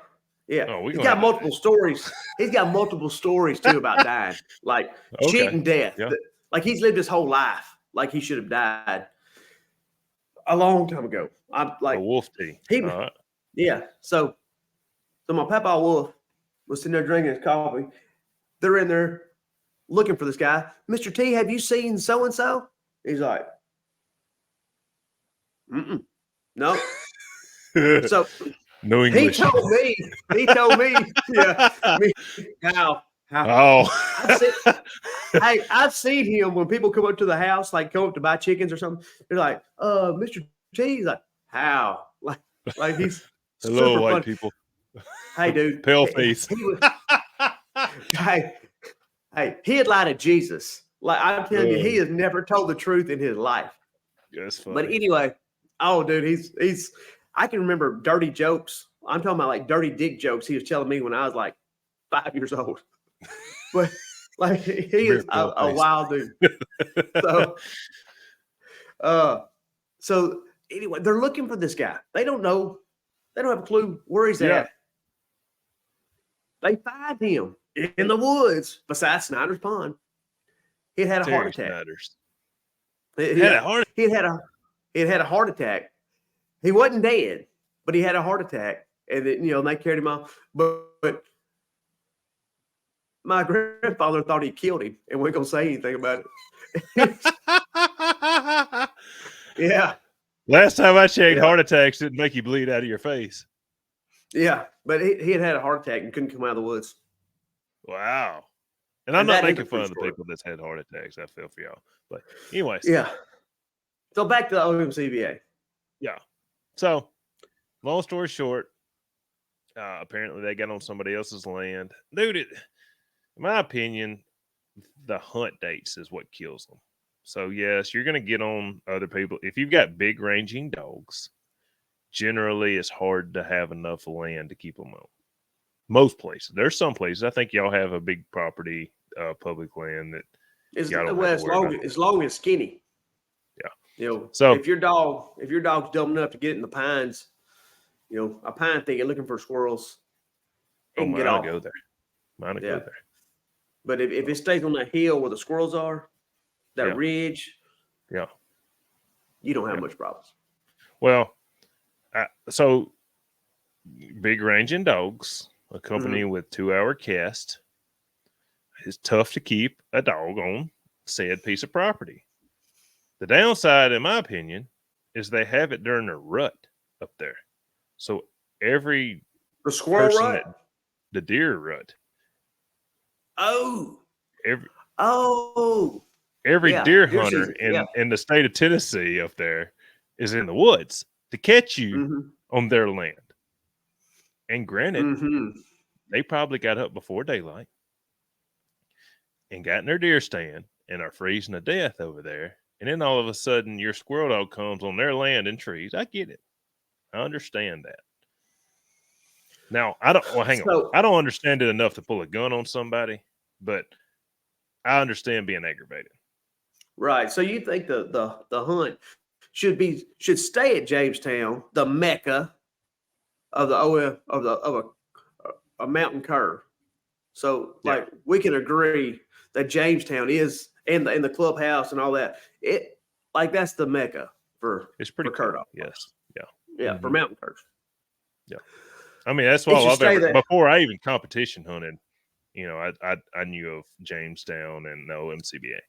Yeah. Oh, he's got multiple stories. He's got multiple stories, too, about dying. Like cheating death. Yeah. Like he's lived his whole life. Like he should have died a long time ago. I'm like a Wolf T. Right. Yeah. So my papa Wolf was sitting there drinking his coffee. They're in there looking for this guy. Mr. T, have you seen so-and-so? He's like, no. So no English. He told me, yeah, how. Oh. I've seen him when people come up to the house, like come up to buy chickens or something. They're like, Mr. T. He's like, how? Like he's hello, white fun. People. Hey, dude. Pale face. Hey, he had lied to Jesus. Like I'm telling you, he has never told the truth in his life. That's funny. But anyway, dude, he's. I can remember dirty jokes. I'm talking about like dirty dick jokes. He was telling me when I was like 5 years old. But like he is a wild dude. So anyway, they're looking for this guy. They don't know. They don't have a clue where he's at. They find him in the woods beside Snyder's Pond. He had a heart attack. He had a heart attack. He wasn't dead, but he had a heart attack, and they carried him off. But my grandfather thought he killed him, and we're gonna say anything about it. Yeah. Last time I checked, heart attacks didn't make you bleed out of your face. Yeah, but he had a heart attack and couldn't come out of the woods. Wow. And I'm not making fun of the people that's had heart attacks. I feel for y'all. But anyways. Yeah. So back to the OMCBA. Yeah. So, long story short, apparently they got on somebody else's land. Dude, in my opinion, the hunt dates is what kills them. So yes, you're going to get on other people. If you've got big ranging dogs, generally it's hard to have enough land to keep them on. Most places. There's some places. I think y'all have a big property, public land that y'all don't have to worry about. As long as skinny. Yeah. You know, so if your dog's dumb enough to get in the pines, you know, a pine thicket looking for squirrels, it can get off. Go there. Mine will go there. But if it stays on that hill where the squirrels are, that ridge, you don't have much problems. Well, so big ranging dogs, accompanied with 2-hour cast, is tough to keep a dog on said piece of property. The downside, in my opinion, is they have it during the rut up there. So the squirrel rut, the deer rut. Every deer hunter in the state of Tennessee up there is in the woods to catch you on their land. And granted, they probably got up before daylight and got in their deer stand and are freezing to death over there. And then all of a sudden, your squirrel dog comes on their land and trees. I get it. I understand that. Now, I don't understand it enough to pull a gun on somebody, but I understand being aggravated. Right. So you think the hunt should stay at Jamestown, the mecca of a mountain curve. So we can agree that Jamestown is in the clubhouse and all that. That's the mecca for cur dogs. Yes. For mountain curves. Yeah. I mean, that's why before I even competition hunted, you know, I knew of Jamestown and the OMCBA.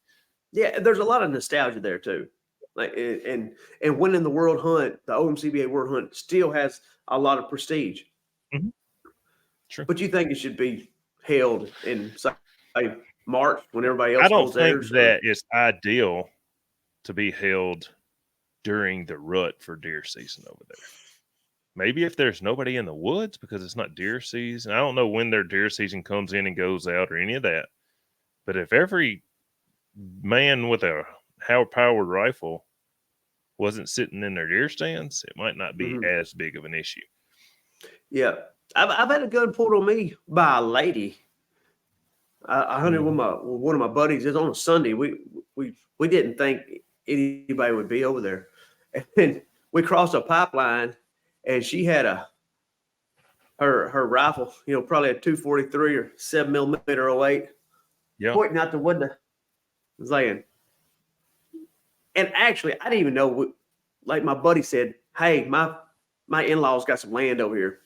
Yeah, there's a lot of nostalgia there too. Like and winning the world hunt, the OMCBA world hunt still has a lot of prestige. Mm-hmm. Sure. But you think it should be held in say March when everybody else holds theirs? I don't think that it's ideal to be held during the rut for deer season over there. Maybe if there's nobody in the woods because it's not deer season. I don't know when their deer season comes in and goes out or any of that. But if every man with a powered rifle wasn't sitting in their deer stands, it might not be as big of an issue. Yeah. I've had a gun pulled on me by a lady. I hunted with one of my buddies. It was on a Sunday. We didn't think anybody would be over there. And we crossed a pipeline and she had her rifle, you know, probably a 243 or 7mm 08. Yeah. Pointing out the window. Was laying. And actually, I didn't even know like my buddy said, hey, my in-laws got some land over here.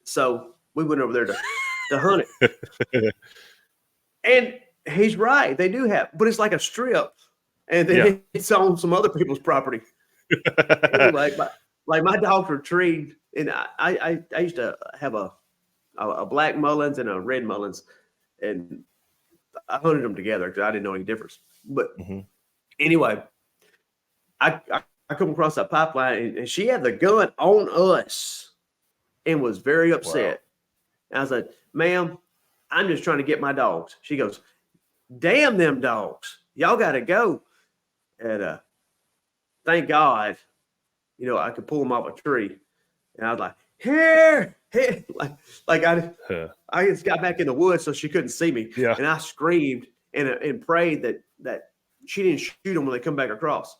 So we went over there to hunt it. And he's right. They do have, but it's like a strip. And then it's on some other people's property. Anyway, like my dogs were treed. And I used to have a black Mullins and a red Mullins. And I hunted them together because I didn't know any difference. But anyway, I come across that pipeline and she had the gun on us and was very upset. Wow. And I was like, ma'am, I'm just trying to get my dogs. She goes, damn them dogs. Y'all got to go. And thank God, you know, I could pull them off a tree. And I was like, here. I just got back in the woods so she couldn't see me. Yeah. And I screamed and prayed that she didn't shoot them when they come back across.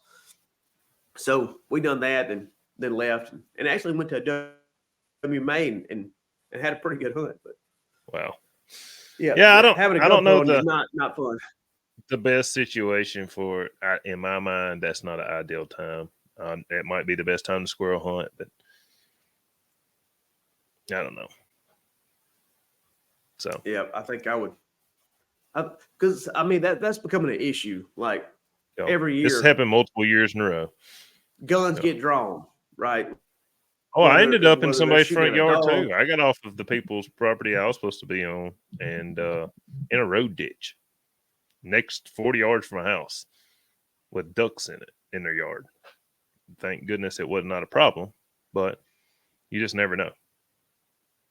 So we done that and then left and actually went to WMA and had a pretty good hunt. But wow. Yeah. I don't know not fun. The best situation for in my mind, that's not an ideal time. It might be the best time to squirrel hunt, but I don't know. So yeah, I think I would, because I mean that's becoming an issue. Like every year, this happened multiple years in a row. Guns get drawn, right? Oh, I ended up in somebody's front yard too. I got off of the people's property I was supposed to be on, and in a road ditch, next 40 yards from my house, with ducks in their yard. Thank goodness it was not a problem, but you just never know.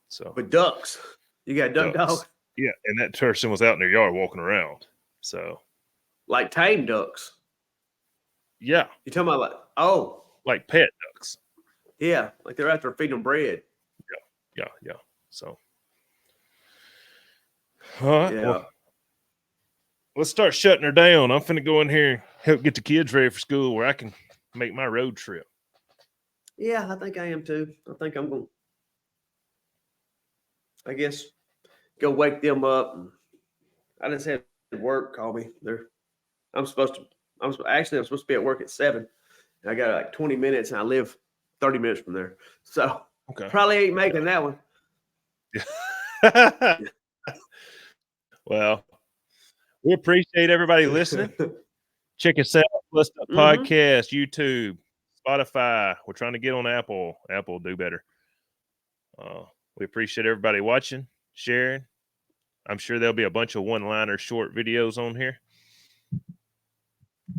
So, but ducks, you got ducks. Yeah, and that person was out in their yard walking around. So, Like tame ducks. Yeah. You talking about like pet ducks. Yeah, like they're out there feeding them bread. Yeah. So, all right. Yeah. Well, let's start shutting her down. I'm finna go in here and help get the kids ready for school where I can make my road trip. Yeah, I think I am too. I think I'm going to, I guess, go wake them up. I just had work call me. I'm supposed to be at work at 7. And I got like 20 minutes and I live 30 minutes from there. So probably ain't making that one. Well, we appreciate everybody listening. Check us out. Plus Podcast, YouTube, Spotify. We're trying to get on Apple. Apple will do better. We appreciate everybody watching, sharing. I'm sure there'll be a bunch of one-liner short videos on here.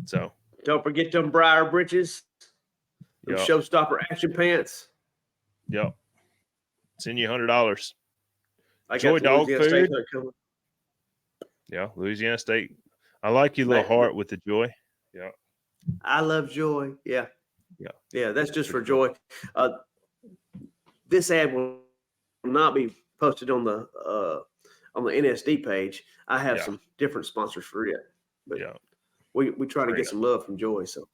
So don't forget them briar britches, them showstopper action pants. Yep. Send you $100. I Joy dog food. Yeah, Louisiana State. I like your little heart with the joy. Yeah. I love Joy. Yeah. Yeah, that's just for Joy. This ad will not be posted on the NSD page. I have some different sponsors for it. But we try to get some love from Joy. So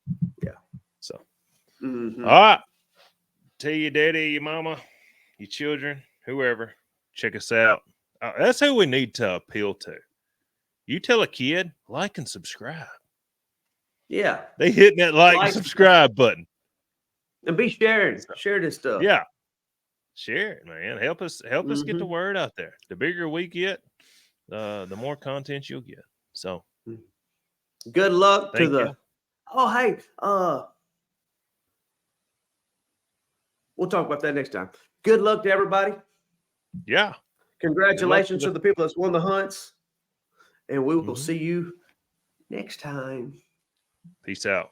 all right. Tell your daddy, your mama, your children, whoever, check us out. That's who we need to appeal to. You tell a kid, like and subscribe. Yeah. They hitting that like and subscribe button. And be sharing. Share this stuff. Yeah. Share it, man. Help us get the word out there. The bigger we get, the more content you'll get. So good luck to the you. Oh, hey, we'll talk about that next time. Good luck to everybody. Yeah. Congratulations to the people that's won the hunts. And we will see you next time. Peace out.